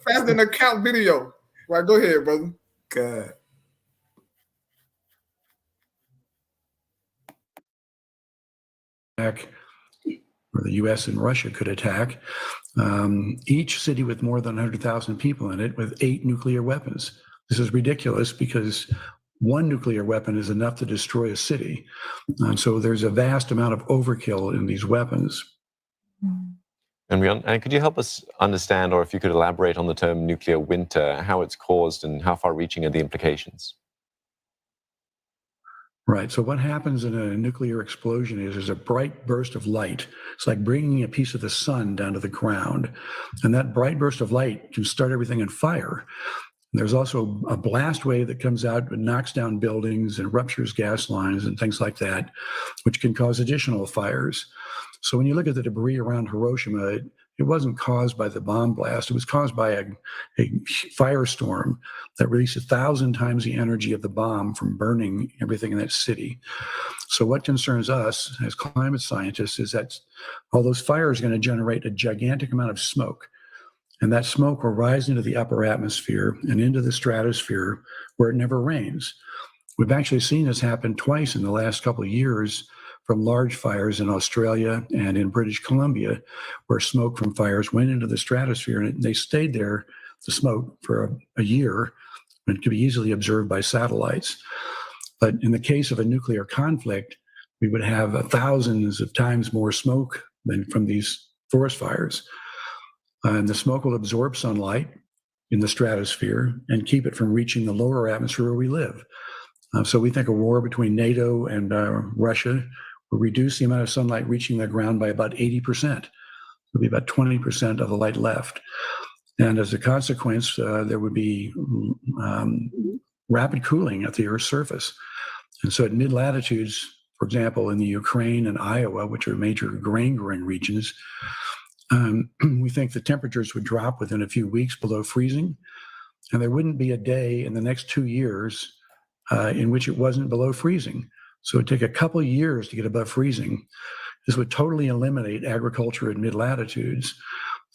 Faster than the count video. Right, go ahead, brother. God. Or the U.S. and Russia could attack each city with more than 100,000 people in it with 8 nuclear weapons. This is ridiculous because one nuclear weapon is enough to destroy a city. So there's a vast amount of overkill in these weapons. And could you help us understand, or if you could elaborate on the term nuclear winter, how it's caused and how far-reaching are the implications? Right. So what happens in a nuclear explosion is there's a bright burst of light. It's like bringing a piece of the sun down to the ground. And that bright burst of light can start everything on fire. There's also a blast wave that comes out and knocks down buildings and ruptures gas lines and things like that, which can cause additional fires. So when you look at the debris around Hiroshima, it wasn't caused by the bomb blast. It was caused by a firestorm that released 1,000 times the energy of the bomb from burning everything in that city. So what concerns us as climate scientists is that all those fires are going to generate a gigantic amount of smoke. And that smoke will rise into the upper atmosphere and into the stratosphere where it never rains. We've actually seen this happen twice in the last couple of years from large fires in Australia and in British Columbia, where smoke from fires went into the stratosphere and they stayed there, the smoke, for a year, and could be easily observed by satellites. But in the case of a nuclear conflict, we would have thousands of times more smoke than from these forest fires. And the smoke will absorb sunlight, in the stratosphere and keep it from reaching the lower atmosphere where we live. So we think a war between NATO and Russia will reduce the amount of sunlight reaching the ground by about 80%. There'll be about 20% of the light left. And as a consequence, there would be rapid cooling at the Earth's surface. And so at mid-latitudes, for example, in the Ukraine and Iowa, which are major grain-growing regions, we think the temperatures would drop within a few weeks below freezing. And there wouldn't be a day in the next 2 years in which it wasn't below freezing. So it'd take a couple of years to get above freezing. This would totally eliminate agriculture at mid-latitudes.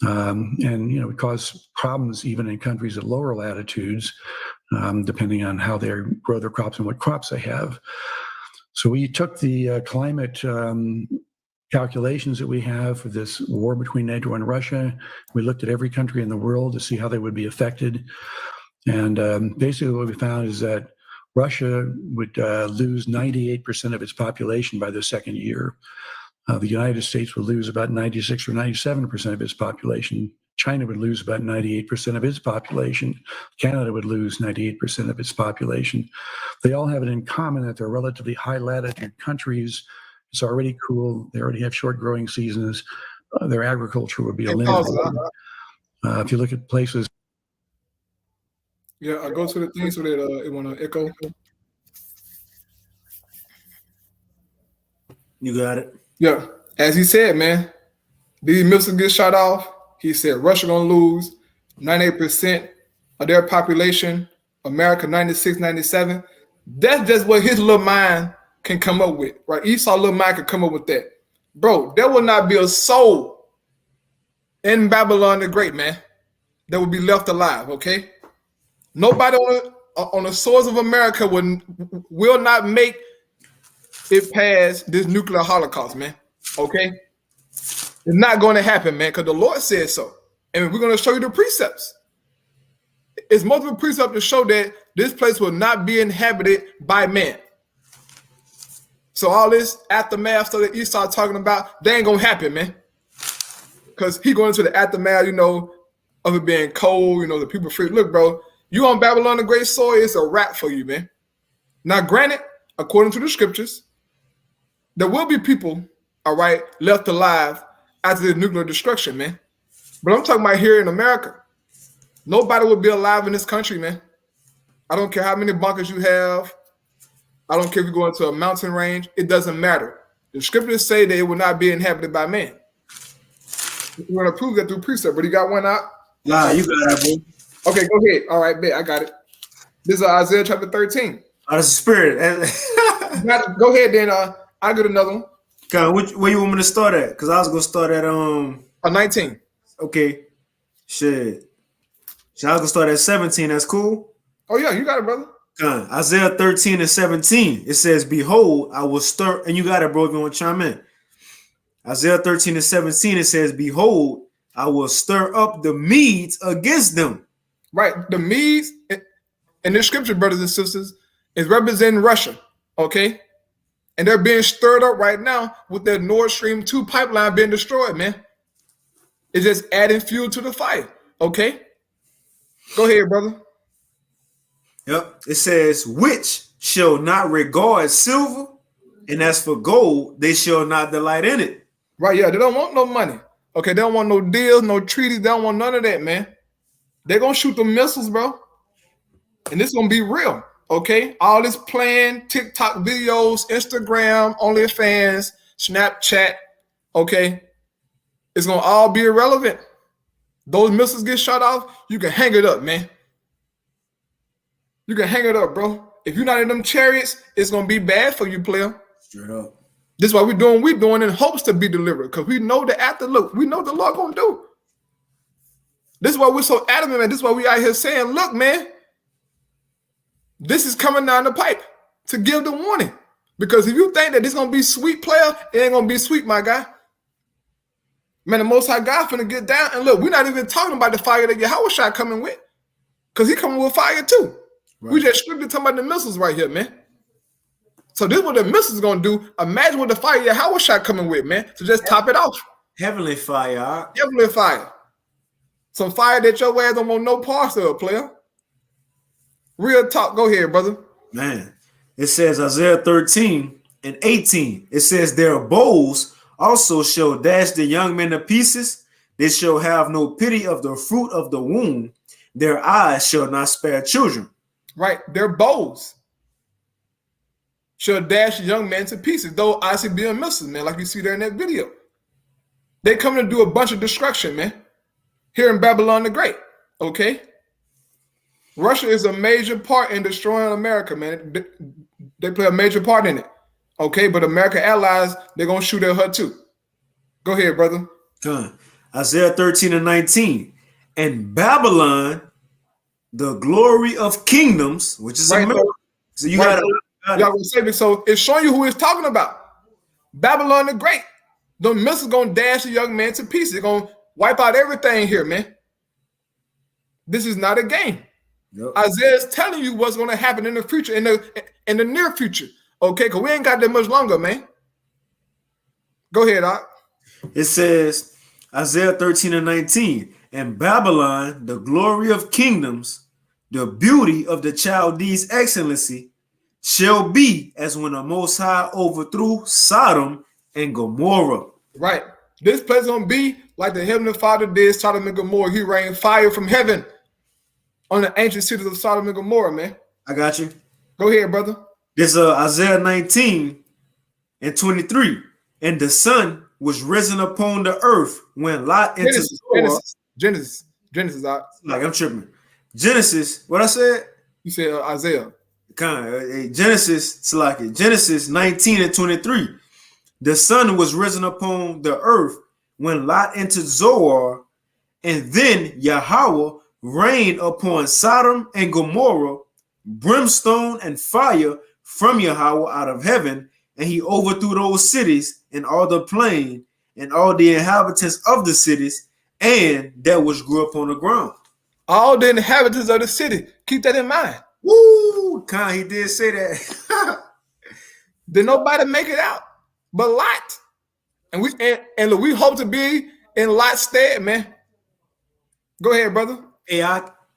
And, you know, it cause problems even in countries at lower latitudes, depending on how they grow their crops and what crops they have. So we took the climate calculations that we have for this war between NATO and Russia. We looked at every country in the world to see how they would be affected. And basically what we found is that Russia would lose 98% of its population by the second year. The United States would lose about 96 or 97% of its population. China would lose about 98% of its population. Canada would lose 98% of its population. They all have it in common that they're relatively high latitude countries. It's already cool. They already have short growing seasons. Their agriculture would be eliminated. If you look at places. Yeah, I go to the thing so that it want to echo. You got it. Yeah, as he said, man, these missiles get shot off. He said Russia gonna lose 98% of their population. America 96, 97. That's just what his little mind can come up with, right? Esau's little mind can come up with that. Bro, there will not be a soul in Babylon the Great, man, that will be left alive, okay? Nobody on the source of America will not make it past this nuclear holocaust, man, okay? It's not going to happen, man, because the Lord said so. And we're going to show you the precepts. It's multiple precepts to show that this place will not be inhabited by man. So all this aftermath stuff that Esau talking about, they ain't going to happen, man. Because he going into the aftermath, you know, of it being cold, you know, the people free. Look, bro, you on Babylon the Great soil, it's a wrap for you, man. Now, granted, according to the scriptures, there will be people, all right, left alive after the nuclear destruction, man. But I'm talking about here in America. Nobody will be alive in this country, man. I don't care how many bunkers you have. I don't care if you go into a mountain range. It doesn't matter. The scriptures say that it will not be inhabited by man. We're going to prove that through precept. But you got one out? Nah, you got it, bro. Okay, go ahead. All right, bet. I got it. This is Isaiah chapter 13. Oh, that's the spirit. Go ahead, then. I get another one. Where you want me to start at? Because I was gonna start at 19. Okay. Shit. So I was gonna start at 17. That's cool. Oh yeah, you got it, brother. Isaiah 13 and 17. It says, "Behold, I will stir," and you got it, bro. If you want to chime in. Isaiah 13 and 17. It says, "Behold, I will stir up the Medes against them." Right. The Medes in this scripture, brothers and sisters, is representing Russia. Okay. And they're being stirred up right now with their Nord Stream 2 pipeline being destroyed, man. It's just adding fuel to the fire. Okay? Go ahead, brother. Yep. It says, "Which shall not regard silver, and as for gold, they shall not delight in it." Right, yeah. They don't want no money. Okay, they don't want no deals, no treaties. They don't want none of that, man. They're going to shoot the missiles, bro. And this is going to be real. Okay, all this playing TikTok videos, Instagram, OnlyFans, Snapchat, okay, it's gonna all be irrelevant. Those missiles get shot off, you can hang it up, man. You can hang it up, bro. If you're not in them chariots, it's gonna be bad for you, player. Straight up. This is why we're doing in hopes to be delivered, because we know the afterlook. We know the Lord gonna do. This is why we're so adamant, man. This is why we out here saying, look, man. This is coming down the pipe to give the warning. Because if you think that this is going to be sweet, player, it ain't going to be sweet, my guy. Man, the Most High God finna get down. And look, we're not even talking about the fire that Yahushua coming with. Because he coming with fire too. Right. We just strictly talking about the missiles right here, man. So this is what the missiles going to do. Imagine what the fire Yahushua coming with, man. So just top it off. Heavenly fire. Heavenly fire. Some fire that your ass don't want no parts of, player. Real talk. Go ahead, brother. Man, it says Isaiah 13 and 18. It says their bows also shall dash the young men to pieces. They shall have no pity of the fruit of the womb. Their eyes shall not spare children. Right. Their bows shall dash young men to pieces. Though Icbm'S, man, like you see there in that video. They come to do a bunch of destruction, man. Here in Babylon the Great. Okay. Russia is a major part in destroying America, man. They play a major part in it. Okay, but American allies, they're going to shoot at her too. Go ahead, brother. Isaiah 13 and 19. And Babylon, the glory of kingdoms, which is America. So you got to say me. So it's showing you who it's talking about. Babylon the Great. The missiles going to dash the young man to pieces. They're going to wipe out everything here, man. This is not a game. Yep. Isaiah is telling you what's going to happen in the future, in the near future. Okay, because we ain't got that much longer, man. Go ahead, Doc. It says, Isaiah 13 and 19, and Babylon, the glory of kingdoms, the beauty of the Chaldees' excellency, shall be as when the Most High overthrew Sodom and Gomorrah. Right. This place is going to be like the Heavenly Father did Sodom and Gomorrah. He rained fire from heaven on the ancient cities of Sodom and Gomorrah, man. I got you. Go ahead, brother. This is Isaiah 19 and 23. And the sun was risen upon the earth when Lot entered Genesis. Like I'm tripping. Genesis, what I said? You said Isaiah. Genesis 19 and 23. The sun was risen upon the earth when Lot entered Zoar, and then Yahweh rained upon Sodom and Gomorrah brimstone and fire from Yahweh out of heaven, and he overthrew those cities and all the plain and all the inhabitants of the cities and that which grew up on the ground. All the inhabitants of the city. Keep that in mind. Woo! He did say that. Did nobody make it out but Lot? And we hope to be in Lot's stead, man. Go ahead, brother. Hey,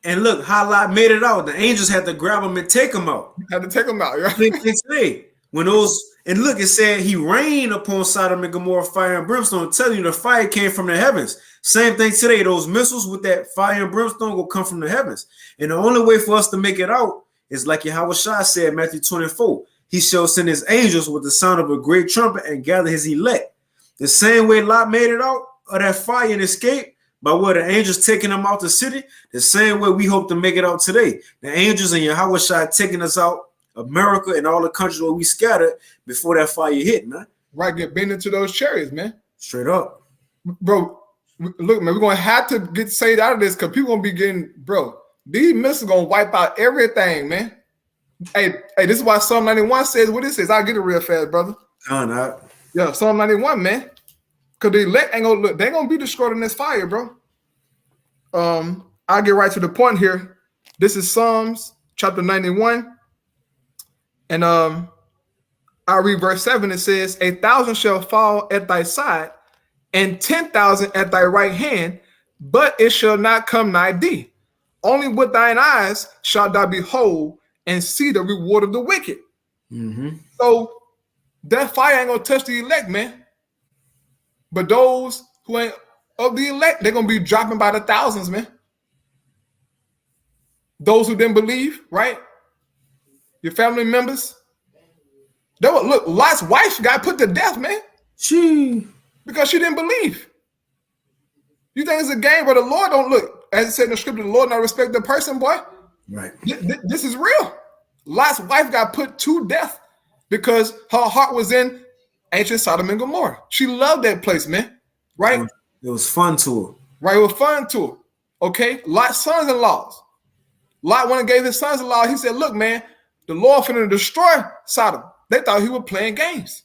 and look how Lot made it out. The angels had to grab him and take him out. Had to take him out. Yeah. When those and look, it said he rained upon Sodom and Gomorrah fire and brimstone. Telling you the fire came from the heavens. Same thing today. Those missiles with that fire and brimstone will come from the heavens. And the only way for us to make it out is like Yahweh Shah said, Matthew 24. He shall send his angels with the sound of a great trumpet and gather his elect. The same way Lot made it out of that fire and escape, by what the angels taking them out the city, the same way we hope to make it out today. The angels and Yahweh Shai taking us out, America and all the countries where we scattered before that fire hit, man. Right, get bent into those chariots, man. Straight up. Bro, look, man, we're going to have to get saved out of this because people going to be getting, bro, these missiles going to wipe out everything, man. Hey, this is why Psalm 91 says what it says. I'll get it real fast, brother. Yeah, Psalm 91, man. Because the elect ain't gonna look, they're gonna be destroyed in this fire, bro. I'll get right to the point here. This is Psalms chapter 91. And I read verse 7. It says, 1,000 shall fall at thy side, and 10,000 at thy right hand, but it shall not come nigh thee. Only with thine eyes shalt thou behold and see the reward of the wicked. Mm-hmm. So that fire ain't gonna touch the elect, man. But those who ain't of the elect, they're going to be dropping by the thousands, man. Those who didn't believe, right? Your family members. Look, Lot's wife got put to death, man. Because she didn't believe. You think it's a game where the Lord don't look? As it said in the scripture, the Lord not respect the person, boy. Right. This is real. Lot's wife got put to death because her heart was in ancient Sodom and Gomorrah. She loved that place, man. Right? It was fun to her. Right, it was fun to her. Okay? Lot's sons-in-laws. Lot, when he gave his sons-in-law, he said, look, man, the Lord finna destroy Sodom. They thought he was playing games.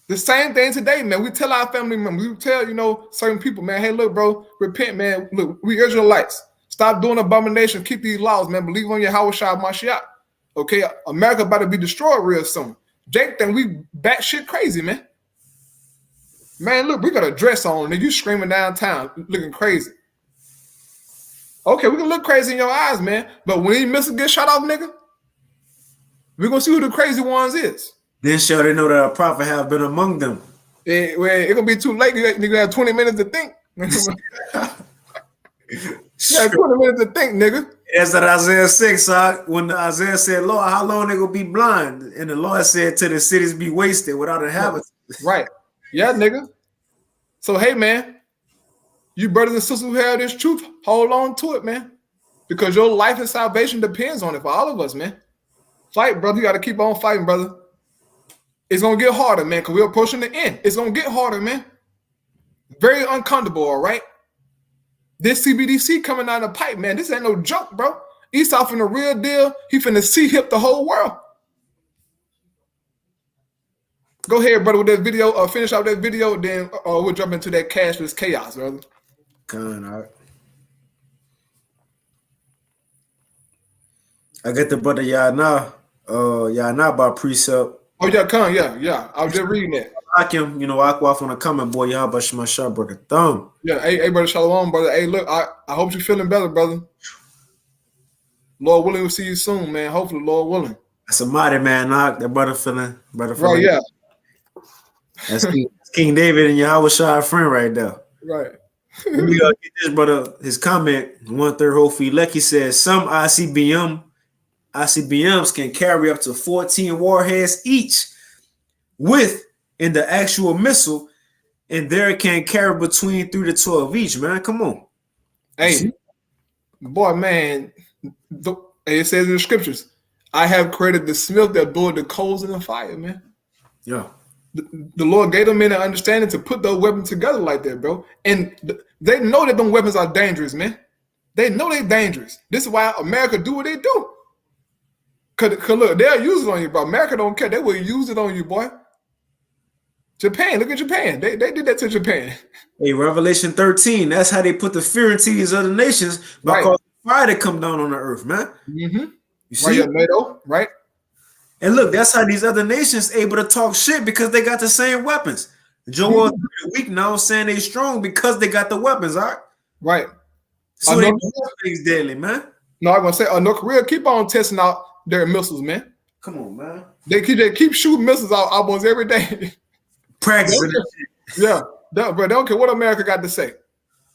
The same thing today, man. We tell our family members, we tell, certain people, man, hey, look, bro, repent, man. Look, we Israelites. Stop doing abomination. Keep these laws, man. Believe on your Yahweh Shai Mashiach. Okay? America about to be destroyed real soon. Jake think we batshit crazy, man. Man, look, we got a dress on and you screaming downtown looking crazy. Okay, we can look crazy in your eyes, man. But when these missiles get shot off, nigga, we're gonna see who the crazy ones is. Then shall they know that a prophet have been among them. It's gonna be too late. You have 20 minutes to think. You have 20 minutes to think, nigga. That's that Isaiah 6, when Isaiah said, Lord, how long they gonna be blind? And the Lord said, till the cities be wasted without inhabitants. Right. Yeah, nigga. So, hey, man, you brothers and sisters who have this truth, hold on to it, man. Because your life and salvation depends on it for all of us, man. Fight, brother. You got to keep on fighting, brother. It's going to get harder, man, because we're approaching the end. It's going to get harder, man. Very uncomfortable, all right? This CBDC coming out of the pipe, man. This ain't no joke, bro. Esau finna the real deal. He finna hip the whole world. Go ahead, brother, with that video. Finish out that video, then we'll jump into that cashless chaos, brother. I get the brother Yana by precept. Oh, yeah, come, yeah. I was just reading that. I can, I go off on a comment, boy. Y'all but my shot, brother. Thumb. Yeah, hey, brother, shalom, brother. Hey, look, I hope you're feeling better, brother. Lord willing, we'll see you soon, man. Hopefully, Lord willing. That's a mighty man, knock. That brother feeling. Right, yeah. That's King David and Yahweh Shai friend right there. Right. We get this brother, his comment, 1/3 whole feet. Lecky says some ICBMs can carry up to 14 warheads each with in the actual missile, and there can carry between 3 to 12 each, man. Come on. Hey, boy, man, it says in the scriptures, I have created the smith that blew the coals in the fire, man. Yeah. The Lord gave them men an understanding to put those weapons together like that, bro. And they know that them weapons are dangerous, man. They know they're dangerous. This is why America do what they do. Cause look, they'll use it on you, bro. America don't care. They will use it on you, boy. Japan, look at Japan. They did that to Japan. Hey, Revelation 13, that's how they put the fear into these other nations by causing fire to come down on the earth, man. Mm-hmm. You see? Right, NATO, right? And look, that's how these other nations able to talk shit because they got the same weapons. Joel weak now saying they strong because they got the weapons, all right? Right. So they do things deadly, man. No, I'm gonna say North Korea keep on testing out their missiles, man. Come on, man. They keep shooting missiles out almost every day. Practice. Yeah, but they don't care what America got to say.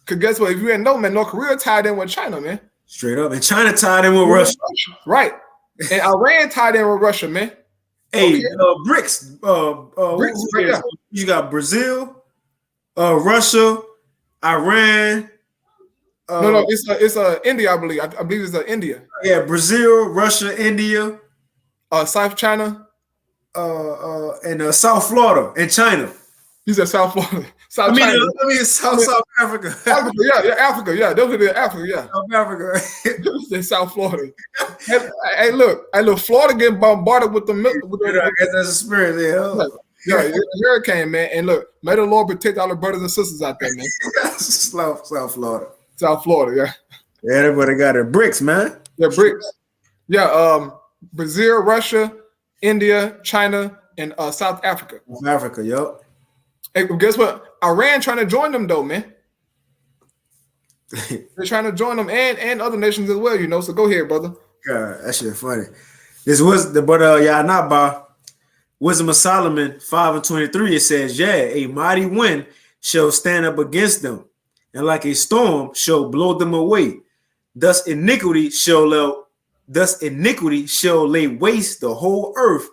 Cause guess what? If you didn't know, man, North Korea tied in with China, man. Straight up. And China tied in with Russia. Right. And Iran tied in with Russia, man. Hey, okay. BRICS. BRICS, right there. You got Brazil, Russia, Iran. No, it's India, I believe. I believe it's India. Yeah, Brazil, Russia, India, South China, and South Florida and China. You said South Florida. South Africa. Africa, yeah, Africa, yeah. Those are Africa, yeah. South Africa. They South Florida. Hey, look, Florida getting bombarded with the I guess that's a spirit there. Yeah, it's a hurricane, man. And look, may the Lord protect all the brothers and sisters out there, man. South Florida. South Florida, yeah. Yeah, everybody got their BRICS, man. Yeah, BRICS. Yeah, Brazil, Russia, India, China, and South Africa. South Africa, yup. Hey, guess what? Iran trying to join them though, man. They're trying to join them and other nations as well, you know. So go ahead, brother. God, that shit funny. This was the brother Yanaba, Wisdom of Solomon 5:23. It says, "Yeah, a mighty wind shall stand up against them, and like a storm shall blow them away. Thus iniquity shall lay waste the whole earth,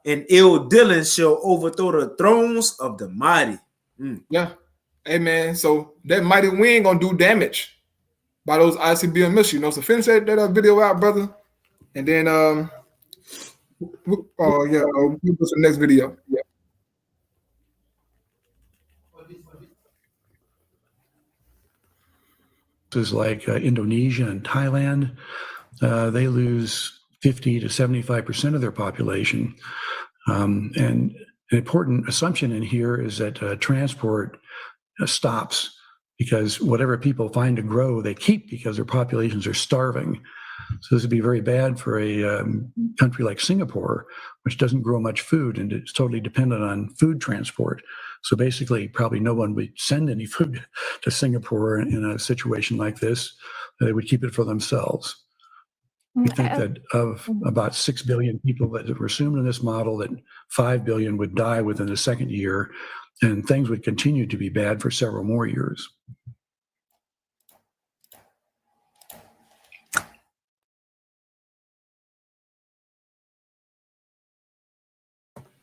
and ill dealing shall overthrow the thrones of the mighty." Yeah. Hey, man. So that mighty wind gonna do damage by those ICBM'S, you know. So finish that video out, brother. And then we'll go to the next video. Yeah. Like Indonesia and Thailand, they lose 50 to 75% of their population. And an important assumption in here is that transport stops because whatever people find to grow, they keep because their populations are starving. So this would be very bad for a country like Singapore, which doesn't grow much food and it's totally dependent on food transport. So basically, probably no one would send any food to Singapore in a situation like this. They would keep it for themselves. We think that of about 6 billion people that were assumed in this model, that 5 billion would die within the second year, and things would continue to be bad for several more years.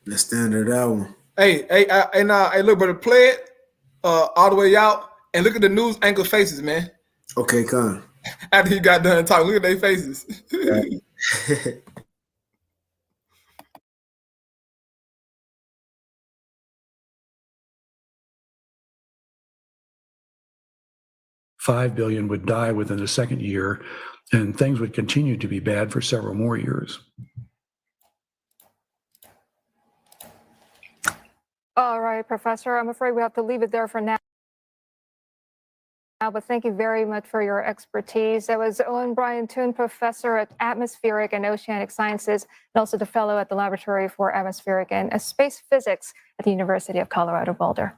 Let's stand it that one. Hey, look, brother, play it all the way out, and look at the news anchor faces, man. Okay, come. After he got done talking, look at their faces. Right. 5 billion would die within the second year, and things would continue to be bad for several more years. All right, Professor, I'm afraid we have to leave it there for now. But thank you very much for your expertise. That was Owen Brian Toon, professor at Atmospheric and Oceanic Sciences, and also the fellow at the Laboratory for Atmospheric and Space Physics at the University of Colorado Boulder.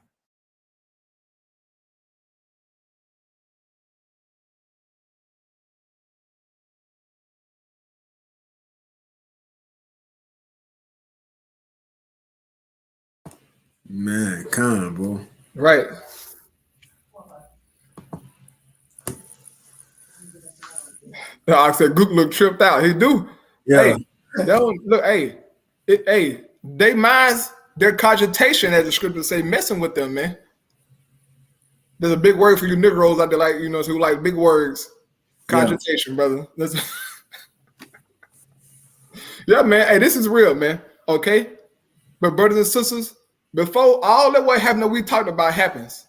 Man, come on, bro. Right. I said, Gook look tripped out. He do. Yeah. Hey, look, they minds their cogitation, as the scriptures say, messing with them, man. There's a big word for you Negroes out there, like, who like big words. Cogitation, brother. Yeah, man. Hey, this is real, man. Okay? But brothers and sisters, before all that what happened that we talked about happens,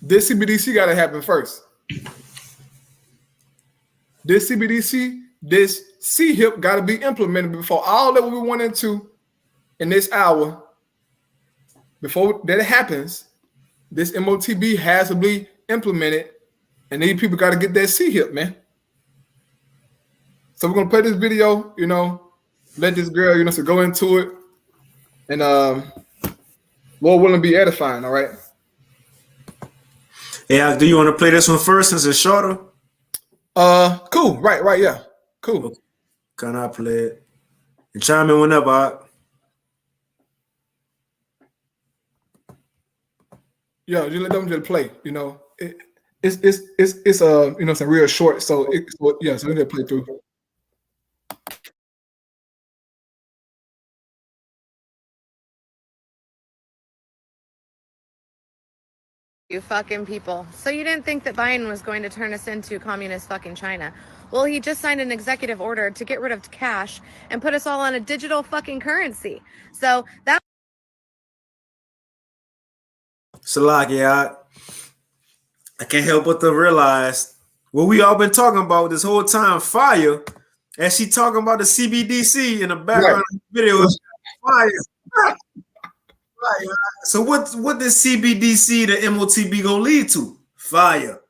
this CBDC got to happen first. This CBDC, this CHIP got to be implemented before all that we went into in this hour. Before that happens, this MOTB has to be implemented, and these people got to get that CHIP, man. So we're gonna play this video, let this girl, so go into it, and Lord willing, be edifying. All right. Yeah. Do you want to play this one first since it's shorter? Cool. Right. Yeah. Cool. Okay. Can I play it? And chime in whenever. Yeah, just let them just play. It's some real short. So so let them play through. You fucking people. So you didn't think that Biden was going to turn us into communist fucking China? Well, he just signed an executive order to get rid of cash and put us all on a digital fucking currency. So that. Salakia, I can't help but to realize what we all been talking about this whole time, fire. As she talking about the CBDC in the background of the video, fire. So what does CBDC, the MOTB, gonna lead to? Fire.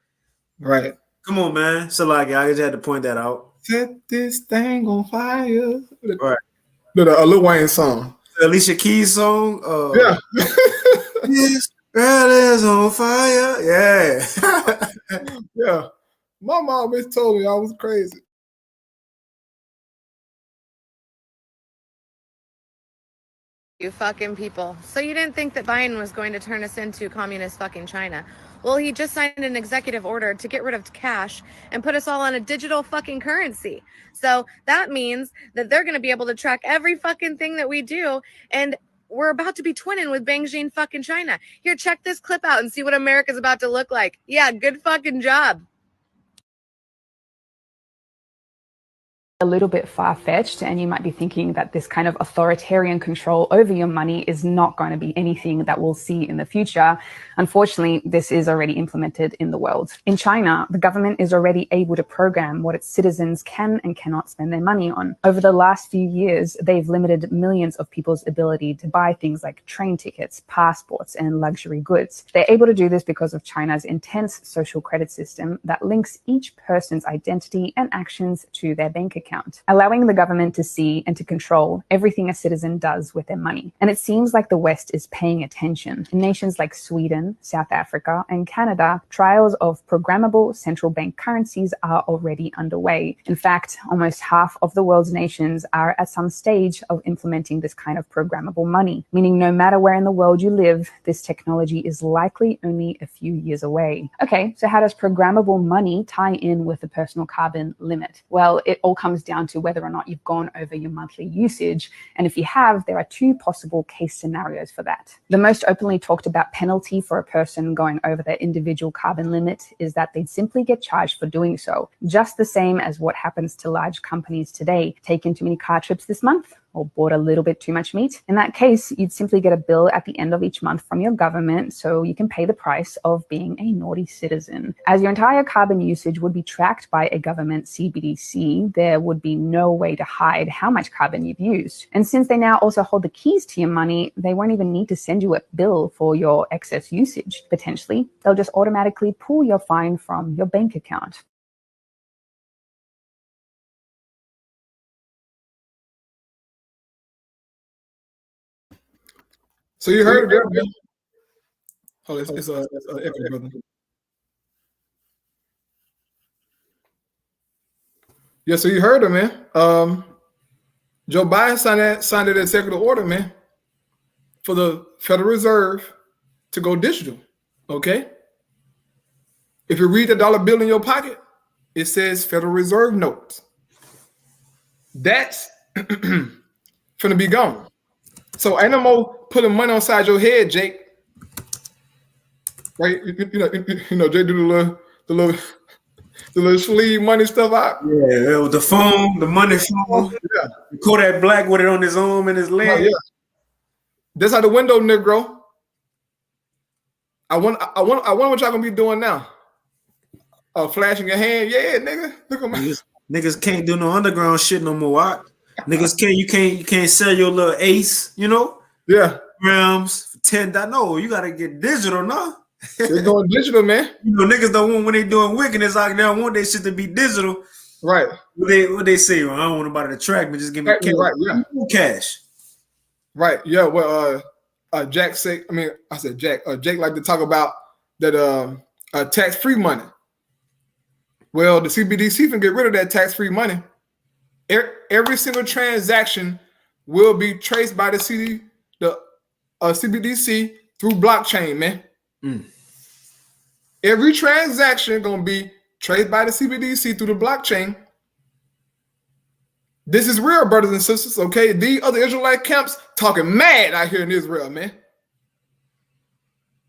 Right. Come on, man. Salakia, I just had to point that out. Set this thing on fire. Right. A Lil Wayne song. Alicia Keys song. Yeah. This girl is on fire. Yeah. Yeah. My mom always told me I was crazy. You fucking people. So you didn't think that Biden was going to turn us into communist fucking China? Well, he just signed an executive order to get rid of cash and put us all on a digital fucking currency. So that means that they're going to be able to track every fucking thing that we do, and we're about to be twinning with Beijing fucking China. Here, check this clip out and see what America's about to look like. Yeah, good fucking job. A little bit far-fetched, and you might be thinking that this kind of authoritarian control over your money is not going to be anything that we'll see in the future. Unfortunately, this is already implemented in the world. In China, the government is already able to program what its citizens can and cannot spend their money on. Over the last few years, they've limited millions of people's ability to buy things like train tickets, passports, and luxury goods. They're able to do this because of China's intense social credit system that links each person's identity and actions to their bank account. account, allowing the government to see and to control everything a citizen does with their money. And it seems like the West is paying attention. In nations like Sweden, South Africa, and Canada, trials of programmable central bank currencies are already underway. In fact, almost half of the world's nations are at some stage of implementing this kind of programmable money, meaning no matter where in the world you live, this technology is likely only a few years away. Okay, so how does programmable money tie in with the personal carbon limit? Well, it all comes down to whether or not you've gone over your monthly usage. And if you have, there are two possible case scenarios for that. The most openly talked about penalty for a person going over their individual carbon limit is that they'd simply get charged for doing so, just the same as what happens to large companies today. Taken too many car trips this month, or bought a little bit too much meat. In that case, you'd simply get a bill at the end of each month from your government so you can pay the price of being a naughty citizen. As your entire carbon usage would be tracked by a government CBDC, there would be no way to hide how much carbon you've used. And since they now also hold the keys to your money, they won't even need to send you a bill for your excess usage. Potentially, they'll just automatically pull your fine from your bank account. So you heard it, man. Oh, it's echo, brother. Yeah, so you heard it, man. Joe Biden signed an executive order, man, for the Federal Reserve to go digital. Okay. If you read the dollar bill in your pocket, it says Federal Reserve notes. That's finna be gone. So ain't no more putting money on side your head, Jake. Right? You know, Jake do the little sleeve money stuff out. Yeah, with the phone, the money phone. Yeah. Kodak Black with it on his arm and his leg. Oh, yeah. That's how the window, Negro. I wonder what y'all gonna be doing now. Flashing your hand, yeah, nigga. Look at my niggas can't do no underground shit no more. Niggas you can't sell your little ace, you know? Yeah. Grams for $10. No, you gotta get digital now. They're going digital, man. You know, niggas don't want when they doing wickedness out there, want their shit to be digital. Right. What they say? Well, I don't want nobody to track me, just give me cash. Right, yeah. Cash. Right. Yeah. Well, Jack said, Jack like to talk about that tax-free money. Well, the CBDC can get rid of that tax-free money. Every single transaction will be traced by the CBDC through blockchain, man. Every transaction gonna be traced by the CBDC through the blockchain. This is real, brothers and sisters. Okay, the other Israelite camps talking mad out here in Israel, man.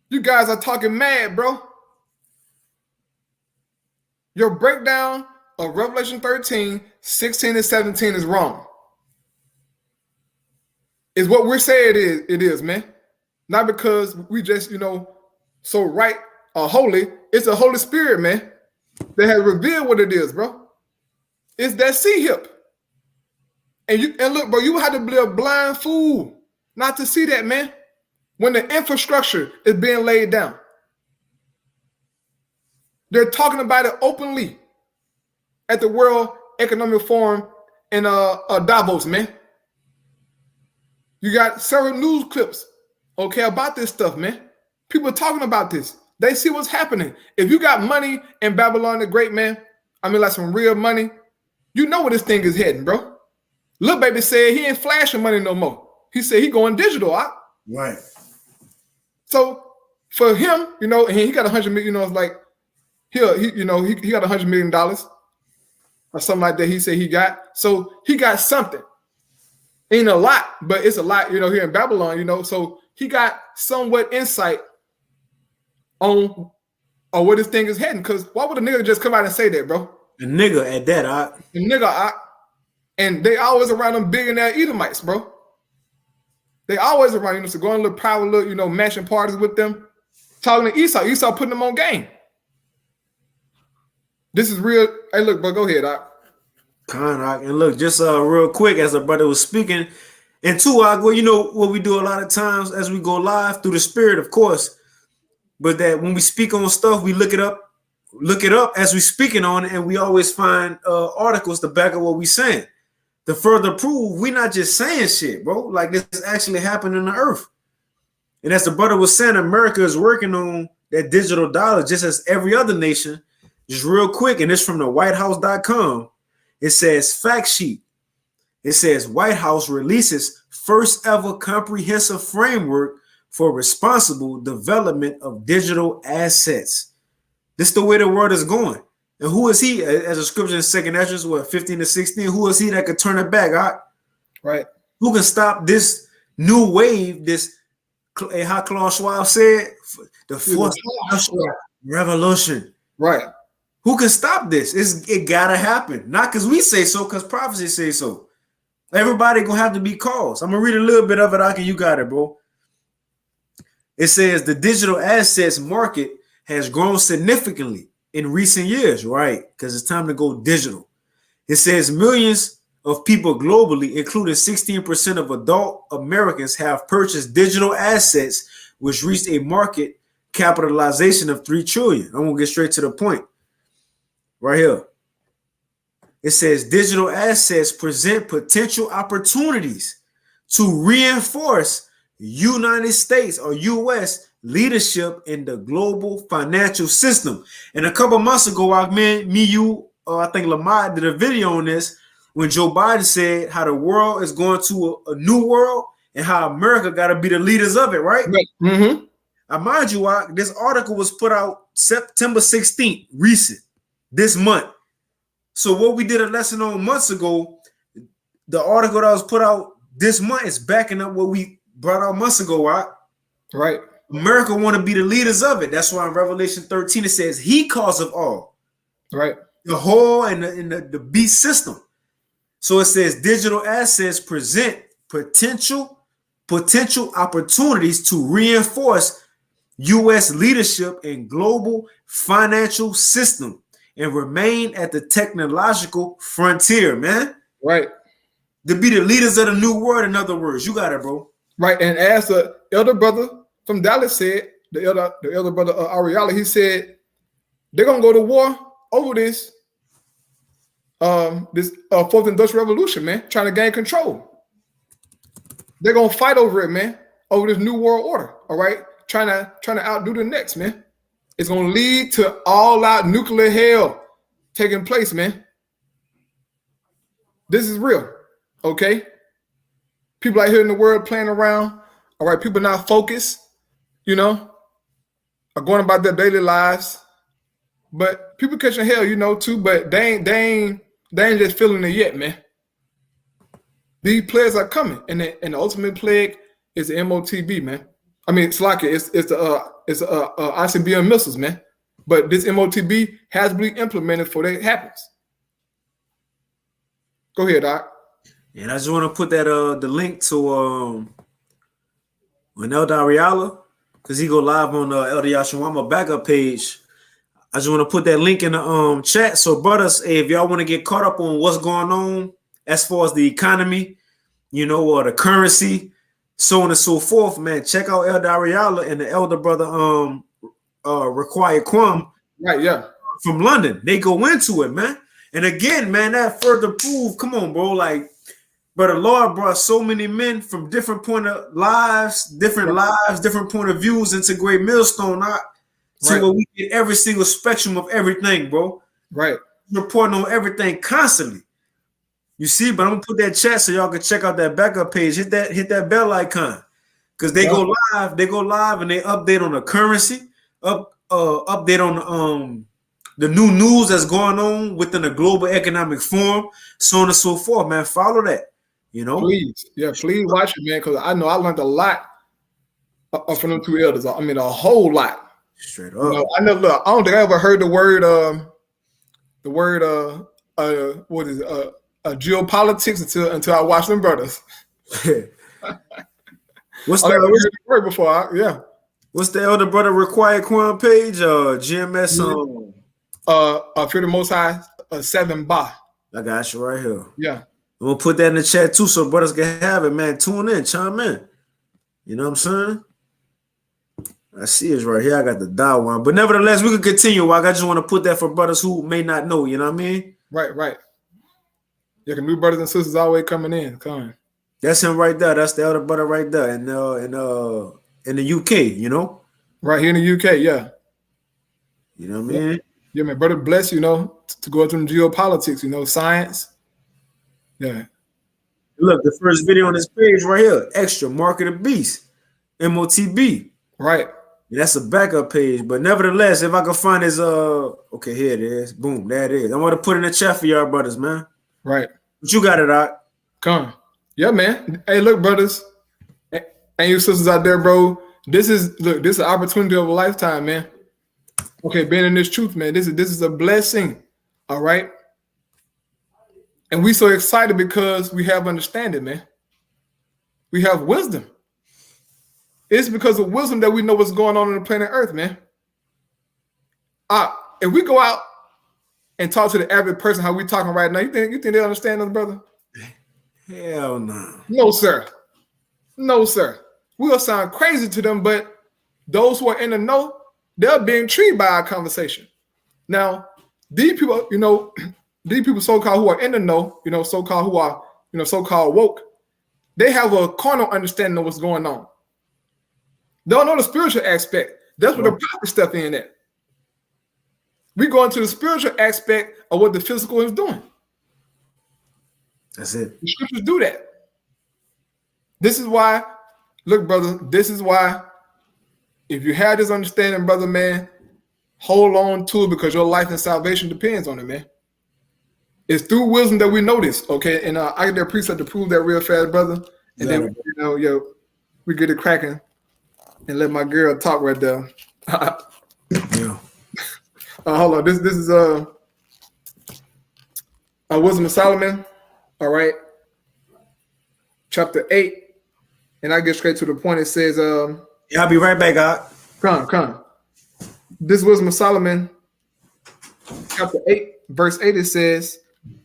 You guys are talking mad, bro. Your breakdown of Revelation 13, 16, and 17 is wrong. Is what we're saying it is, man. Not because we just, so right or holy. It's the Holy Spirit, man, that has revealed what it is, bro. It's that C-hip. And look, bro, you have to be a blind fool not to see that, man, when the infrastructure is being laid down. They're talking about it openly at the World Economic Forum in Davos, man. You got several news clips, okay, about this stuff, man. People are talking about this. They see what's happening. If you got money in Babylon the Great, man, like some real money, you know where this thing is heading, bro. Lil Baby said he ain't flashing money no more. He said he going digital, Right. So for him, and he got 100 million, it's like, he got $100 million or something like that. He said he got. So he got something. Ain't a lot, but it's a lot, here in Babylon, So he got somewhat insight on where this thing is heading. Because why would a nigga just come out and say that, bro? A nigga at that, A nigga, and they always around them billionaire Edomites, bro. They always around, so going to little private little, mansion parties with them, talking to Esau. Esau putting them on game. This is real. Hey, look, bro, go ahead, And look, just real quick, as the brother was speaking, and two, well, what we do a lot of times as we go live through the Spirit, of course, but that when we speak on stuff, we look it up look it up as we speaking on it, and we always find articles to back up what we saying. To further prove we not just saying shit, bro. Like this is actually happening in the earth. And as the brother was saying, America is working on that digital dollar just as every other nation. Just real quick, and it's from the whitehouse.com. It says fact sheet. It says White House releases first ever comprehensive framework for responsible development of digital assets. This is the way the world is going. And who is he? As a scripture in Second Ezra, what, 15 to 16? Who is he that could turn it back? Right. Who can stop this new wave? This, how Klaus Schwab said, the fourth revolution. Right. Who can stop this? It gotta happen. Not because we say so, because prophecy say so. Everybody gonna have to be caused. I'm gonna read a little bit of it, and you got it, bro. It says the digital assets market has grown significantly in recent years, right? Because it's time to go digital. It says millions of people globally, including 16% of adult Americans, have purchased digital assets, which reached a market capitalization of $3 trillion. I'm gonna get straight to the point. Right here. It says digital assets present potential opportunities to reinforce United States or U.S. leadership in the global financial system. And a couple months ago, I think Lamar did a video on this when Joe Biden said how the world is going to a new world and how America got to be the leaders of it, right? Mm-hmm. I mind you, this article was put out September 16th, recent, this month. So what we did a lesson on months ago, the article that was put out this month is backing up what we brought out months ago, right? Right. America want to be the leaders of it. That's why in Revelation 13 it says he cause of all. Right. The whole and the beast system. So it says digital assets present potential opportunities to reinforce U.S. leadership in global financial system and remain at the technological frontier, man. Right. To be the leaders of the new world, in other words. You got it, bro. Right. And as the elder brother from Dallas said, the elder brother Ariala, he said they're gonna go to war over this fourth industrial revolution, man, trying to gain control. They're gonna fight over it, man, over this new world order. All right, trying to outdo the next, man. It's gonna lead to all-out nuclear hell taking place, man. This is real, okay? People out here in the world playing around. All right, people not focused, are going about their daily lives. But people catching hell, too. But they ain't just feeling it yet, man. These plagues are coming, and the ultimate plague is the MOTB, man. I mean, it's like it's the Icbm'S missiles, man. But this MOTB has to be implemented before that happens. Go ahead, Doc. And I just want to put that the link to Elder Ariala, because he go live on Elder Yashawama backup page. I just want to put that link in the chat. So, brothers, if y'all want to get caught up on what's going on as far as the economy, or the currency, so on and so forth, man, check out Elder Ariala and the elder brother Required Kwam. Right, yeah. From London. They go into it, man. And again, man, that further prove, come on, bro, like, but the Lord brought so many men from different point of lives, different point of views into Great Millstone, where we get every single spectrum of everything, bro. Right. Reporting on everything constantly. You see, but I'm gonna put that chat so y'all can check out that backup page. Hit that bell icon. Because they go live, and they update on the currency, update on the new news that's going on within the global economic forum, so on and so forth, man. Follow that. Please watch it, man, because I know I learned a lot from them two elders. I mean, a whole lot. Straight up. I know. Look, I don't think I ever heard the word what is it? Geopolitics until I watched them brothers. What's I never heard the word before. What's the elder brother Required Quan page? GMS Fear the Most High 7 Ba. I got you right here. Yeah. I'm gonna put that in the chat too, so brothers can have it, man. Tune in, chime in. You know what I'm saying? I see it's right here. I got the dial one. But nevertheless, we can continue. I just want to put that for brothers who may not know, you know what I mean? Right. Yeah, new brothers and sisters always coming in. Come on. That's him right there. That's the elder brother right there in the UK, you know? Right here in the UK, yeah. You know what I mean? Yeah, man, brother bless, you know, to go into geopolitics, you know, science. Yeah. Look, the first video on this page right here, extra Mark of the Beast, MOTB. Right. That's a backup page, but nevertheless, if I can find his okay, here it is. Boom, there it is. I want to put in the chat for y'all brothers, man. Right. But you got it out. Come. Yeah, man. Hey, look, brothers, and you sisters out there, bro. This is an opportunity of a lifetime, man. Okay, being in this truth, man. This is a blessing. All right. And we so excited because we have understanding, man. We have wisdom. It's because of wisdom that we know what's going on the planet Earth, man. If we go out and talk to the average person how we talking right now, you think they understand us, brother? Hell no. No, sir. No, sir. We'll sound crazy to them, but those who are in the know, they're being intrigued by our conversation. Now, these people, you know, these people so-called who are in the know, you know, so-called who are, you know, so-called woke, they have a carnal understanding of what's going on. They don't know the spiritual aspect. That's where the prophet step in at. We go into the spiritual aspect of what the physical is doing. That's it. The scriptures do that. This is why, look, brother, this is why if you have this understanding, brother, man, hold on to it because your life and salvation depends on it, man. It's through wisdom that we know this, okay? And I get their precept to prove that real fast, brother. And then, you know, we get it cracking and let my girl talk right there. Yeah. Hold on. This is Wisdom of Solomon. All right. Chapter 8. And I get straight to the point. It says, yeah, I'll be right back, God. Come. This Wisdom of Solomon, chapter 8, verse 8, it says,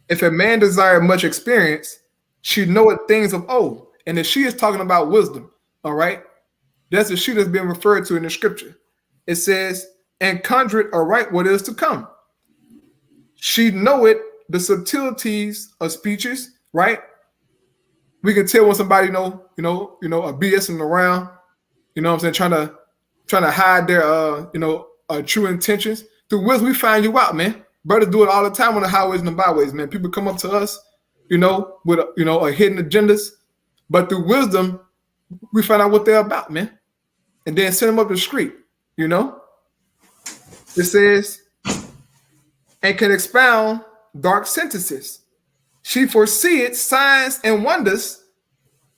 if a man desire much experience, she knoweth things of old. And if she is talking about wisdom, all right, that's the she that's being referred to in the scripture. It says, and conjureth aright what is to come. She knoweth the subtleties of speeches, right? We can tell when somebody are BSing around, you know what I'm saying, trying to hide their true intentions. Through wisdom, we find you out, man. Brothers do it all the time on the highways and the byways, man. People come up to us, you know, with a hidden agendas, but through wisdom, we find out what they're about, man, and then send them up the street, you know. It says, and can expound dark sentences. She foreseeth signs and wonders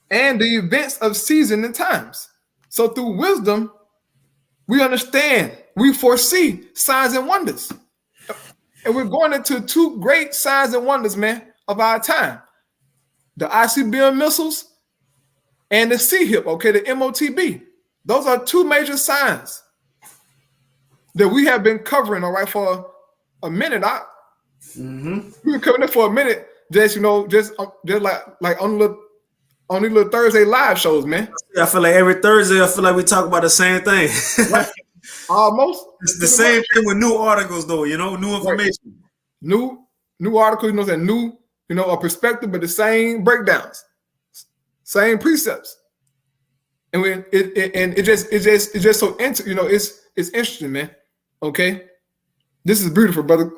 and the events of season and times. So through wisdom, we understand, we foresee signs and wonders. And we're going into two great signs and wonders, man, of our time. The Icbm missiles and the C-HIP, okay, the MOTB. Those are two major signs that we have been covering, all right, for a minute. We've been covering it for a minute, just like on little Thursday live shows, man. I feel like every Thursday, I feel like we talk about the same thing. Right. Almost. It's the same thing with new articles, though, you know, new information. Right. New articles, you know, a perspective, but the same breakdowns, same precepts. And it's just so it's interesting, man. Okay. This is beautiful, brother.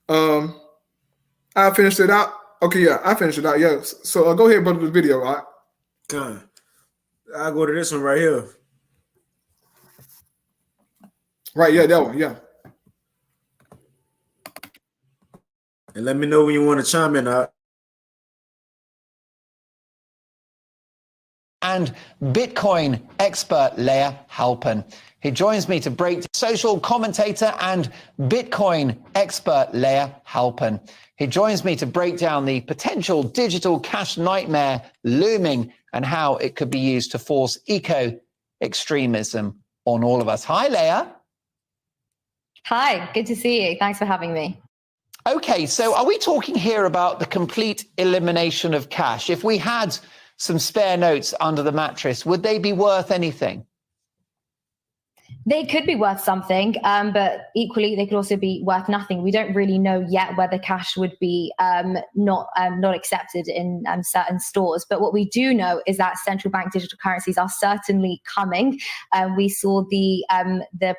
I finished it out. Okay, yeah, I finished it out. Yeah. So go ahead, brother, the video, all right? God. I'll go to this one right here. Right, yeah, that one, yeah. And let me know when you want to chime in. And Bitcoin expert Leah Halpern. He joins me to break social commentator and Bitcoin expert Leah Halpern. He joins me to break down the potential digital cash nightmare looming and how it could be used to force eco-extremism on all of us. Hi, Leah. Hi, good to see you. Thanks for having me. Okay, so are we talking here about the complete elimination of cash? If we had some spare notes under the mattress, would they be worth anything? They could be worth something, but equally they could also be worth nothing. We don't really know yet whether cash would be not accepted in certain stores. But what we do know is that central bank digital currencies are certainly coming. We saw the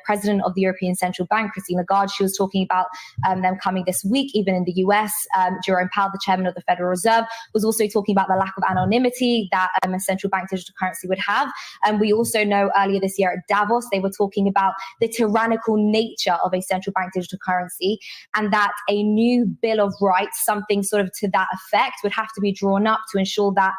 president of the European Central Bank, Christine Lagarde, she was talking about them coming this week, even in the US. Jerome Powell, the chairman of the Federal Reserve, was also talking about the lack of anonymity that a central bank digital currency would have. And we also know earlier this year at Davos, they were talking about the tyrannical nature of a central bank digital currency, and that a new Bill of Rights, something sort of to that effect, would have to be drawn up to ensure that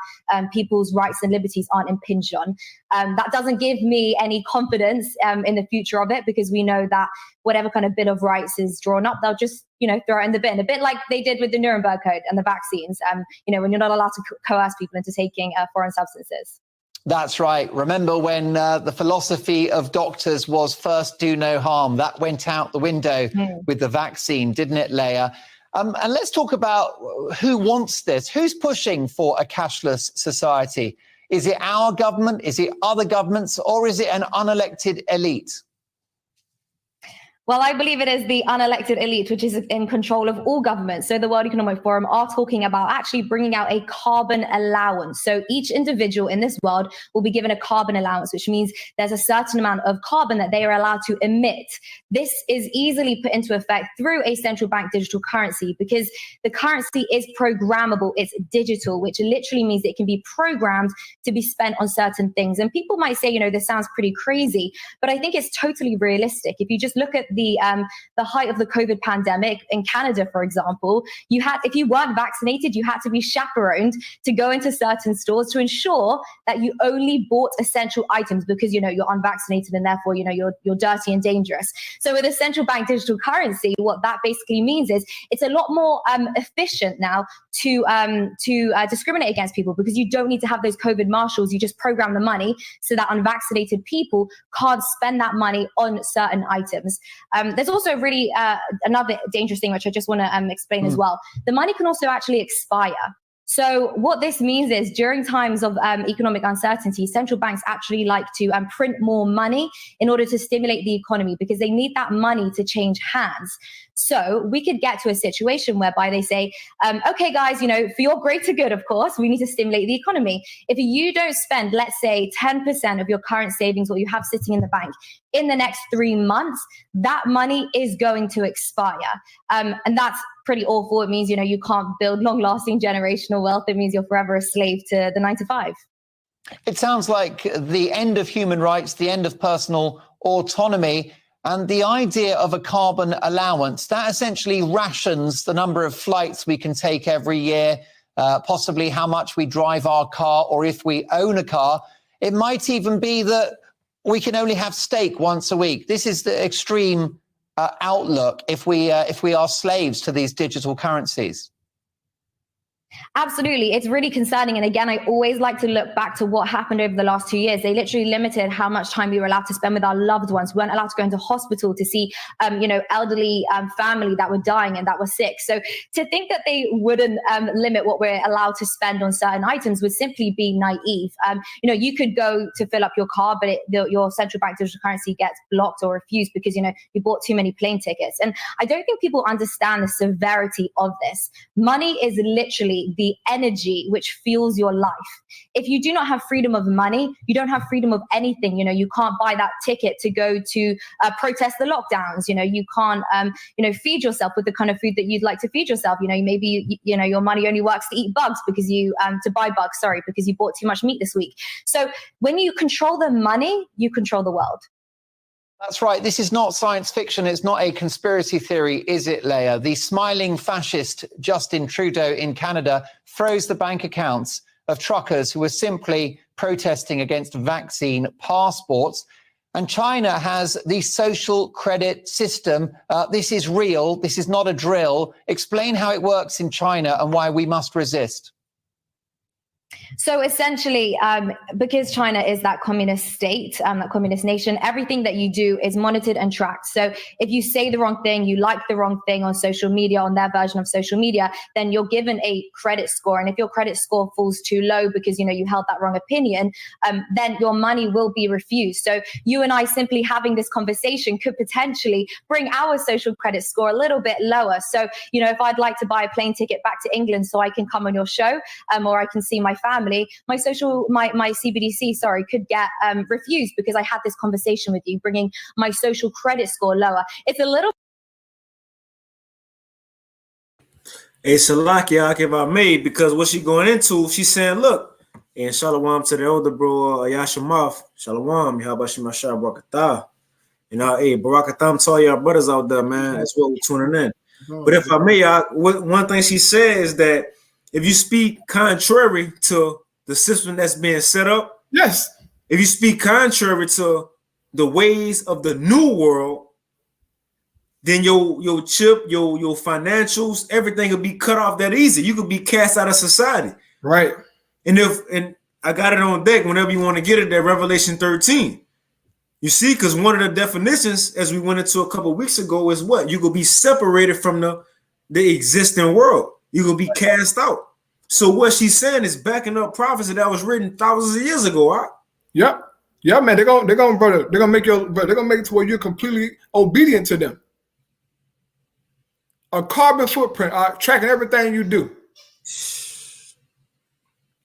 people's rights and liberties aren't impinged on. That doesn't give me any confidence in the future of it, because we know that whatever kind of Bill of Rights is drawn up, they'll just, throw it in the bin, a bit like they did with the Nuremberg Code and the vaccines, when you're not allowed to coerce people into taking foreign substances. That's right. Remember when the philosophy of doctors was first do no harm? That went out the window with the vaccine, didn't it, Leah? And let's talk about who wants this. Who's pushing for a cashless society? Is it our government? Is it other governments? Or is it an unelected elite? Well, I believe it is the unelected elite, which is in control of all governments. So the World Economic Forum are talking about actually bringing out a carbon allowance. So each individual in this world will be given a carbon allowance, which means there's a certain amount of carbon that they are allowed to emit. This is easily put into effect through a central bank digital currency, because the currency is programmable. It's digital, which literally means it can be programmed to be spent on certain things. And people might say, this sounds pretty crazy, but I think it's totally realistic. If you just look at the height of the COVID pandemic in Canada, for example, if you weren't vaccinated, you had to be chaperoned to go into certain stores to ensure that you only bought essential items, because you're unvaccinated and therefore you're dirty and dangerous. So with a central bank digital currency, what that basically means is it's a lot more efficient now to discriminate against people, because you don't need to have those COVID marshals. You just program the money so that unvaccinated people can't spend that money on certain items. There's also really another dangerous thing, which I just want to explain as well. The money can also actually expire. So what this means is during times of economic uncertainty, central banks actually like to print more money in order to stimulate the economy, because they need that money to change hands. So we could get to a situation whereby they say, okay, guys, for your greater good, of course, we need to stimulate the economy. If you don't spend, let's say, 10% of your current savings, what you have sitting in the bank, in the next 3 months, that money is going to expire. And that's pretty awful. It means, you can't build long-lasting generational wealth. It means you're forever a slave to the 9 to 5. It sounds like the end of human rights, the end of personal autonomy, and the idea of a carbon allowance that essentially rations the number of flights we can take every year, possibly how much we drive our car, or if we own a car. It might even be that we can only have steak once a week. This is the extreme outlook if we are slaves to these digital currencies. Absolutely. It's really concerning. And again, I always like to look back to what happened over the last 2 years. They literally limited how much time we were allowed to spend with our loved ones. We weren't allowed to go into hospital to see, elderly family that were dying and that were sick. So to think that they wouldn't limit what we're allowed to spend on certain items would simply be naive. You could go to fill up your car, but your central bank digital currency gets blocked or refused because, you bought too many plane tickets. And I don't think people understand the severity of this. Money is literally the energy which fuels your life. If you do not have freedom of money, you don't have freedom of anything. You can't buy that ticket to go to protest the lockdowns. You can't, feed yourself with the kind of food that you'd like to feed yourself. Maybe, your money only works to eat bugs because because you bought too much meat this week. So when you control the money, you control the world. That's right. This is not science fiction. It's not a conspiracy theory, is it, Leah? The smiling fascist Justin Trudeau in Canada froze the bank accounts of truckers who were simply protesting against vaccine passports. And China has the social credit system. This is real. This is not a drill. Explain how it works in China and why we must resist. So essentially, because China is that communist state, that communist nation, everything that you do is monitored and tracked. So if you say the wrong thing, you like the wrong thing on social media, on their version of social media, then you're given a credit score. And if your credit score falls too low because, you know, you held that wrong opinion, then your money will be refused. So you and I simply having this conversation could potentially bring our social credit score a little bit lower. So, you know, if I'd like to buy a plane ticket back to England so I can come on your show, or I can see my family, my CBDC, could get refused because I had this conversation with you, bringing my social credit score lower. It's a little. Hey, Salakia, if I may, because what she going into, she's saying, look, and Shalom to the elder bro, Yashimaf, Shalom, Yahabashimashah, Barakatah. You know, hey, Barakatam to all y'all brothers out there, man. That's what we're tuning in. But if I may, one thing she said is that if you speak contrary to the system that's being set up, yes, if you speak contrary to the ways of the new world, then your chip, your financials, everything will be cut off that easy. You could be cast out of society. Right. And I got it on deck whenever you want to get it, that Revelation 13. You see, because one of the definitions, as we went into a couple of weeks ago, is what? You could be separated from the existing world. You could be cast out. So what she's saying is backing up prophecy that was written thousands of years ago. Huh? Yep. Yeah, man. They're gonna make it to where you're completely obedient to them. A carbon footprint, tracking everything you do.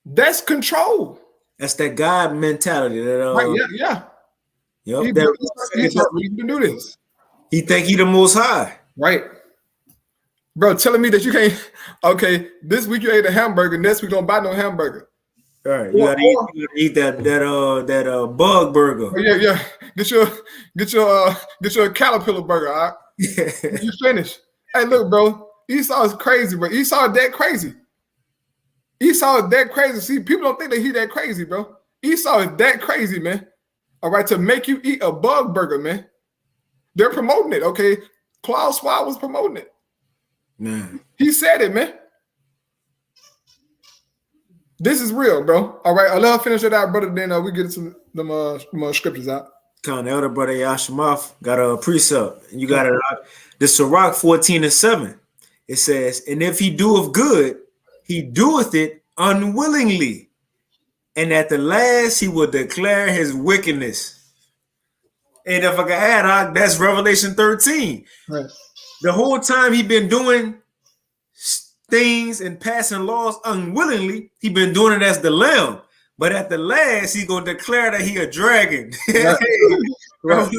That's control. That's that God mentality. Right, yeah. Yep, he can do this. He think he the most high. Right. Bro, telling me that you can't, okay, this week you ate a hamburger, next week don't buy no hamburger. All right, you gotta eat that bug burger. Oh, yeah. Get your caterpillar burger, all right? You finish. Hey, look, bro, Esau is crazy, bro. Esau is that crazy. Esau is that crazy. See, people don't think that he's that crazy, bro. Esau is that crazy, man. All right, to make you eat a bug burger, man. They're promoting it, okay? Klaus Schwab was promoting it. Man. He said it, man. This is real, bro. All right, I'll let her finish it out, brother. Then we get some scriptures out. Come on, the elder brother Yashimaf got a precept. You got it out. The Sirach 14:7. It says, and if he doeth good, he doeth it unwillingly. And at the last, he will declare his wickedness. And if I can add, that's Revelation 13. Right. The whole time he been doing things and passing laws unwillingly, he been doing it as the lamb. But at the last, he gonna declare that he a dragon. Right.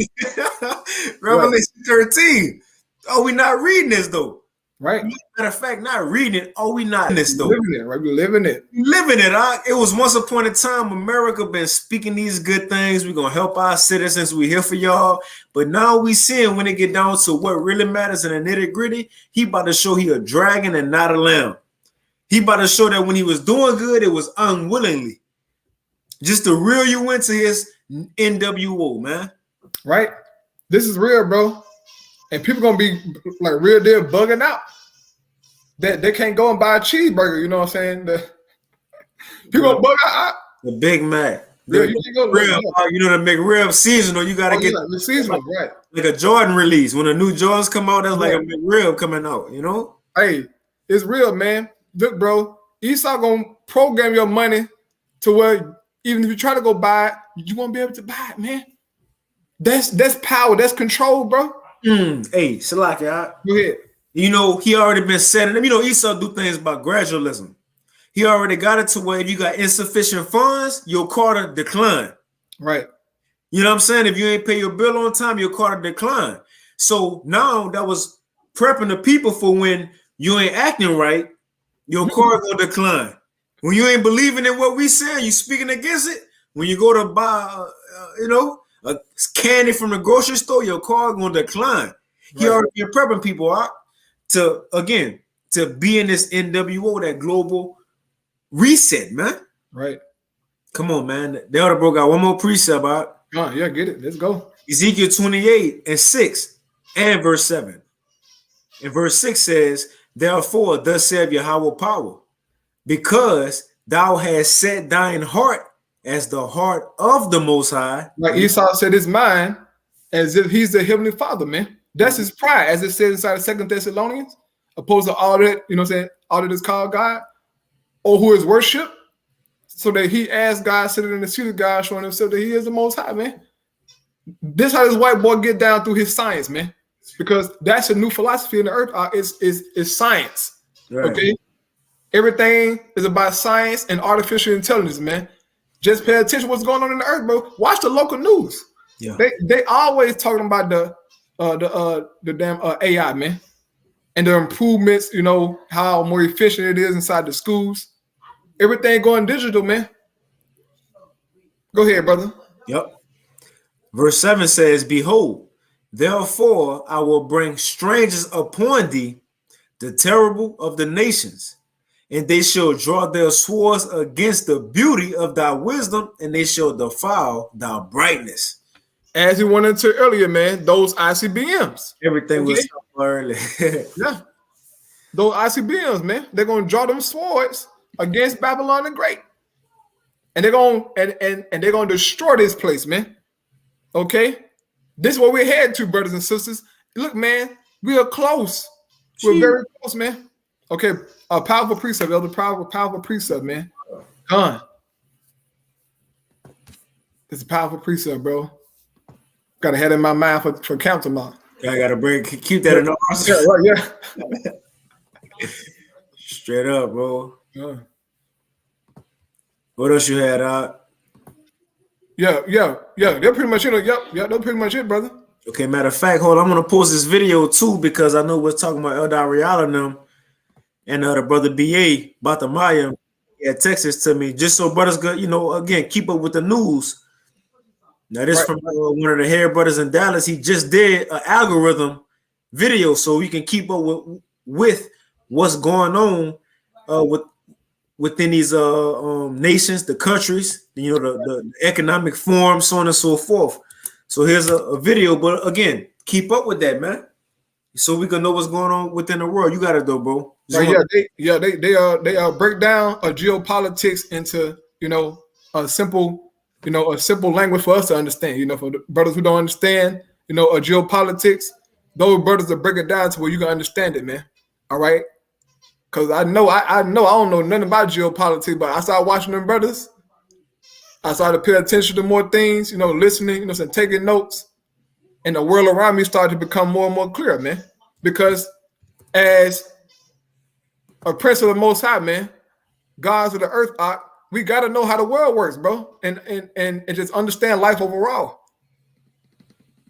Revelation 13. Oh, we not reading this though. Right. Matter of fact, not reading it. Oh, we not in this though. Living it, right? We're living it. Living it. It was once upon a time America been speaking these good things. We're gonna help our citizens. We're here for y'all. But now we seeing when it get down to what really matters in the nitty gritty, he about to show he a dragon and not a lamb. He about to show that when he was doing good, it was unwillingly. Just to reel you into his NWO, man. Right. This is real, bro. And people gonna be like real deal bugging out that they can't go and buy a cheeseburger. You know what I'm saying? People gonna bug out. The Big Mac. Yeah, you know the McRib seasonal. You gotta get the seasonal, right? Like a Jordan release. When the new Jordans come out, that's like a McRib coming out. You know? Hey, it's real, man. Look, bro. Esau gonna program your money to where even if you try to go buy it, you won't be able to buy it, man. That's power. That's control, bro. Hey, Salakia. Go ahead. You know, he already been setting them. You know, Esau do things by gradualism. He already got it to where if you got insufficient funds, your card decline. Right. You know what I'm saying? If you ain't pay your bill on time, your card decline. So now that was prepping the people for when you ain't acting right, your card gonna decline. When you ain't believing in what we saying, you speaking against it. When you go to buy, a candy from the grocery store, your car gonna decline. Right. He already been prepping people out to be in this NWO, that global reset, man. Right. Come on, man. The other bro got one more precept out. Yeah, get it. Let's go. Ezekiel 28:6 and verse 7. And verse 6 says, therefore, thus saith Yahweh power, because thou hast set thine heart as the heart of the Most High. Like Esau said, it's mine, as if he's the heavenly Father, man. That's his pride, as it says inside of 2 Thessalonians, opposed to all that, you know what I'm saying, all that is called God, or who is worship, so that he as God, sitting in the seat of God, showing himself that he is the Most High, man. This how this white boy get down through his science, man, because that's a new philosophy in the earth. Is science, Right. okay? Everything is about science and artificial intelligence, man. Just pay attention to what's going on in the earth, bro. Watch the local news. Yeah. They always talking about the damn AI, man, and the improvements. You know how more efficient it is inside the schools. Everything going digital, man. Go ahead, brother. Yep. Verse 7 says, behold, therefore I will bring strangers upon thee, the terrible of the nations, and they shall draw their swords against the beauty of thy wisdom, and they shall defile thy brightness. As we went into earlier, man, those Icbm'S. Everything Okay. was early. Yeah. Those Icbm'S, man, they're gonna draw them swords against Babylon the Great. And they're gonna and they're gonna destroy this place, man. Okay. This is what we're heading to, brothers and sisters. Look, man, we are close. We're very close, man. Okay, a powerful precept, elder, powerful precept, man. Done. It's a powerful precept, bro. Got to have it in my mind for counting on. I gotta keep that in the arsenal. Yeah. Straight up, bro. Yeah. What else you had out? Yeah. They're pretty much it. They're pretty much it, brother. Okay, matter of fact, hold on. I'm gonna post this video too because I know we're talking about Elder Ariala and them and the brother BA Batamaya. Yeah, text this to me just so brothers good, again, keep up with the news. Now this from one of the hair brothers in Dallas. He just did an algorithm video so we can keep up with what's going on within these nations, the countries, the economic forum, so on and so forth. So here's a video, but again, keep up with that, man, so we can know what's going on within the world. You got it though, bro. They break down geopolitics into a simple language for us to understand. For the brothers who don't understand geopolitics, those brothers will break it down to where you can understand it, man. All right, because I know I don't know nothing about geopolitics, but I started watching them brothers. I started to pay attention to more things, listening, taking notes, and the world around me started to become more and more clear, man. Because as a prince of the Most High, man, gods of the earth, we got to know how the world works, bro, and just understand life overall.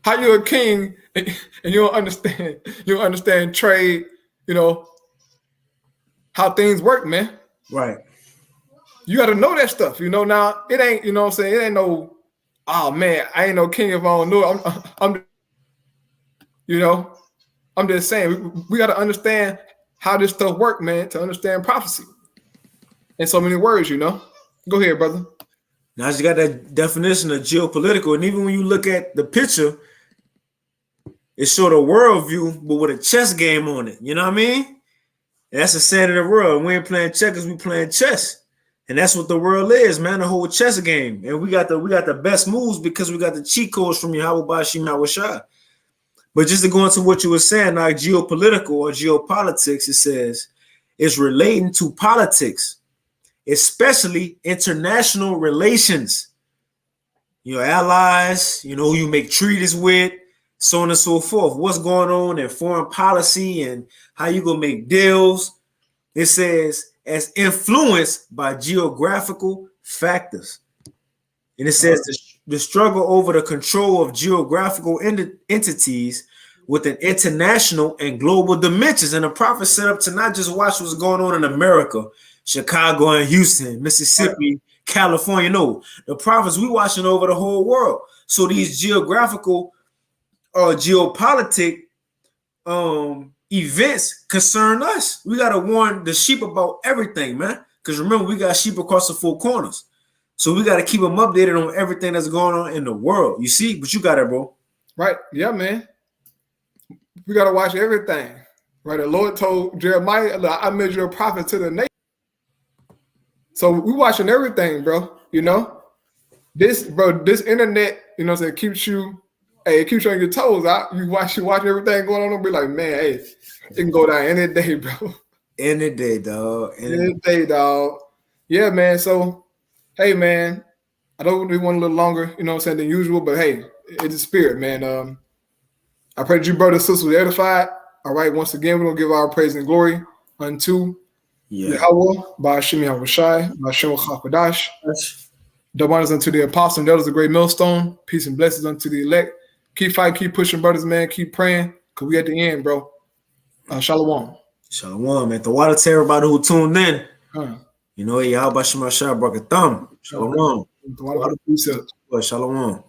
How you're a king and you don't understand trade, how things work, man. Right. You got to know that stuff, Now it ain't, what I'm saying, it ain't no, oh man, I ain't no king if I don't know it. I'm just saying we got to understand how this stuff work, man, to understand prophecy. In so many words, Go ahead, brother. Now you got that definition of geopolitical, and even when you look at the picture, it showed a worldview, but with a chess game on it. You know what I mean? And that's the saying of the world. We ain't playing checkers, we playing chess. And that's what the world is, man, the whole chess game. And we got the best moves because we got the cheat codes from Yahweh Bashim Yahweh. But just to go into what you were saying, like geopolitical or geopolitics, it says it's relating to politics, especially international relations. Your allies, who you make treaties with, so on and so forth. What's going on in foreign policy and how you gonna make deals. It says as influenced by geographical factors. And it says the struggle over the control of geographical entities with an international and global dimensions. And the prophet set up to not just watch what's going on in America, Chicago and Houston, Mississippi, California. No, the prophets, we watching over the whole world. So these geographical or geopolitic events concern us. We got to warn the sheep about everything, man. Because remember, we got sheep across the four corners. So we got to keep them updated on everything that's going on in the world. You see? But you got it, bro. Right. Yeah, man. We got to watch everything. Right. The Lord told Jeremiah, I made you a prophet to the nation. So we watching everything, bro. You know, this internet, you know what I'm saying, keeps you on your toes. You watch everything going on and be like, man, hey, it can go down any day, bro. Any day, dog. Any day, dog. Yeah, man. So, hey, man, I know we went a little longer, you know what I'm saying, than usual, but hey, it's the spirit, man. I pray that you brothers and sisters were edified. All right, once again, we're going to give our praise and glory unto Yahweh, Ba'ashim Yahushai, Ba'ashim Chakadash. Double honors unto the apostle and elders of Great Millstone. Peace and blessings unto the elect. Keep fighting, keep pushing, brothers, man. Keep praying, because we at the end, bro. Shalom. Shalom, man. The water to everybody who tuned in. You know, Yahweh Ba'ashim Yahushai brought a thumb. Shalom. The water precepts. Shalom.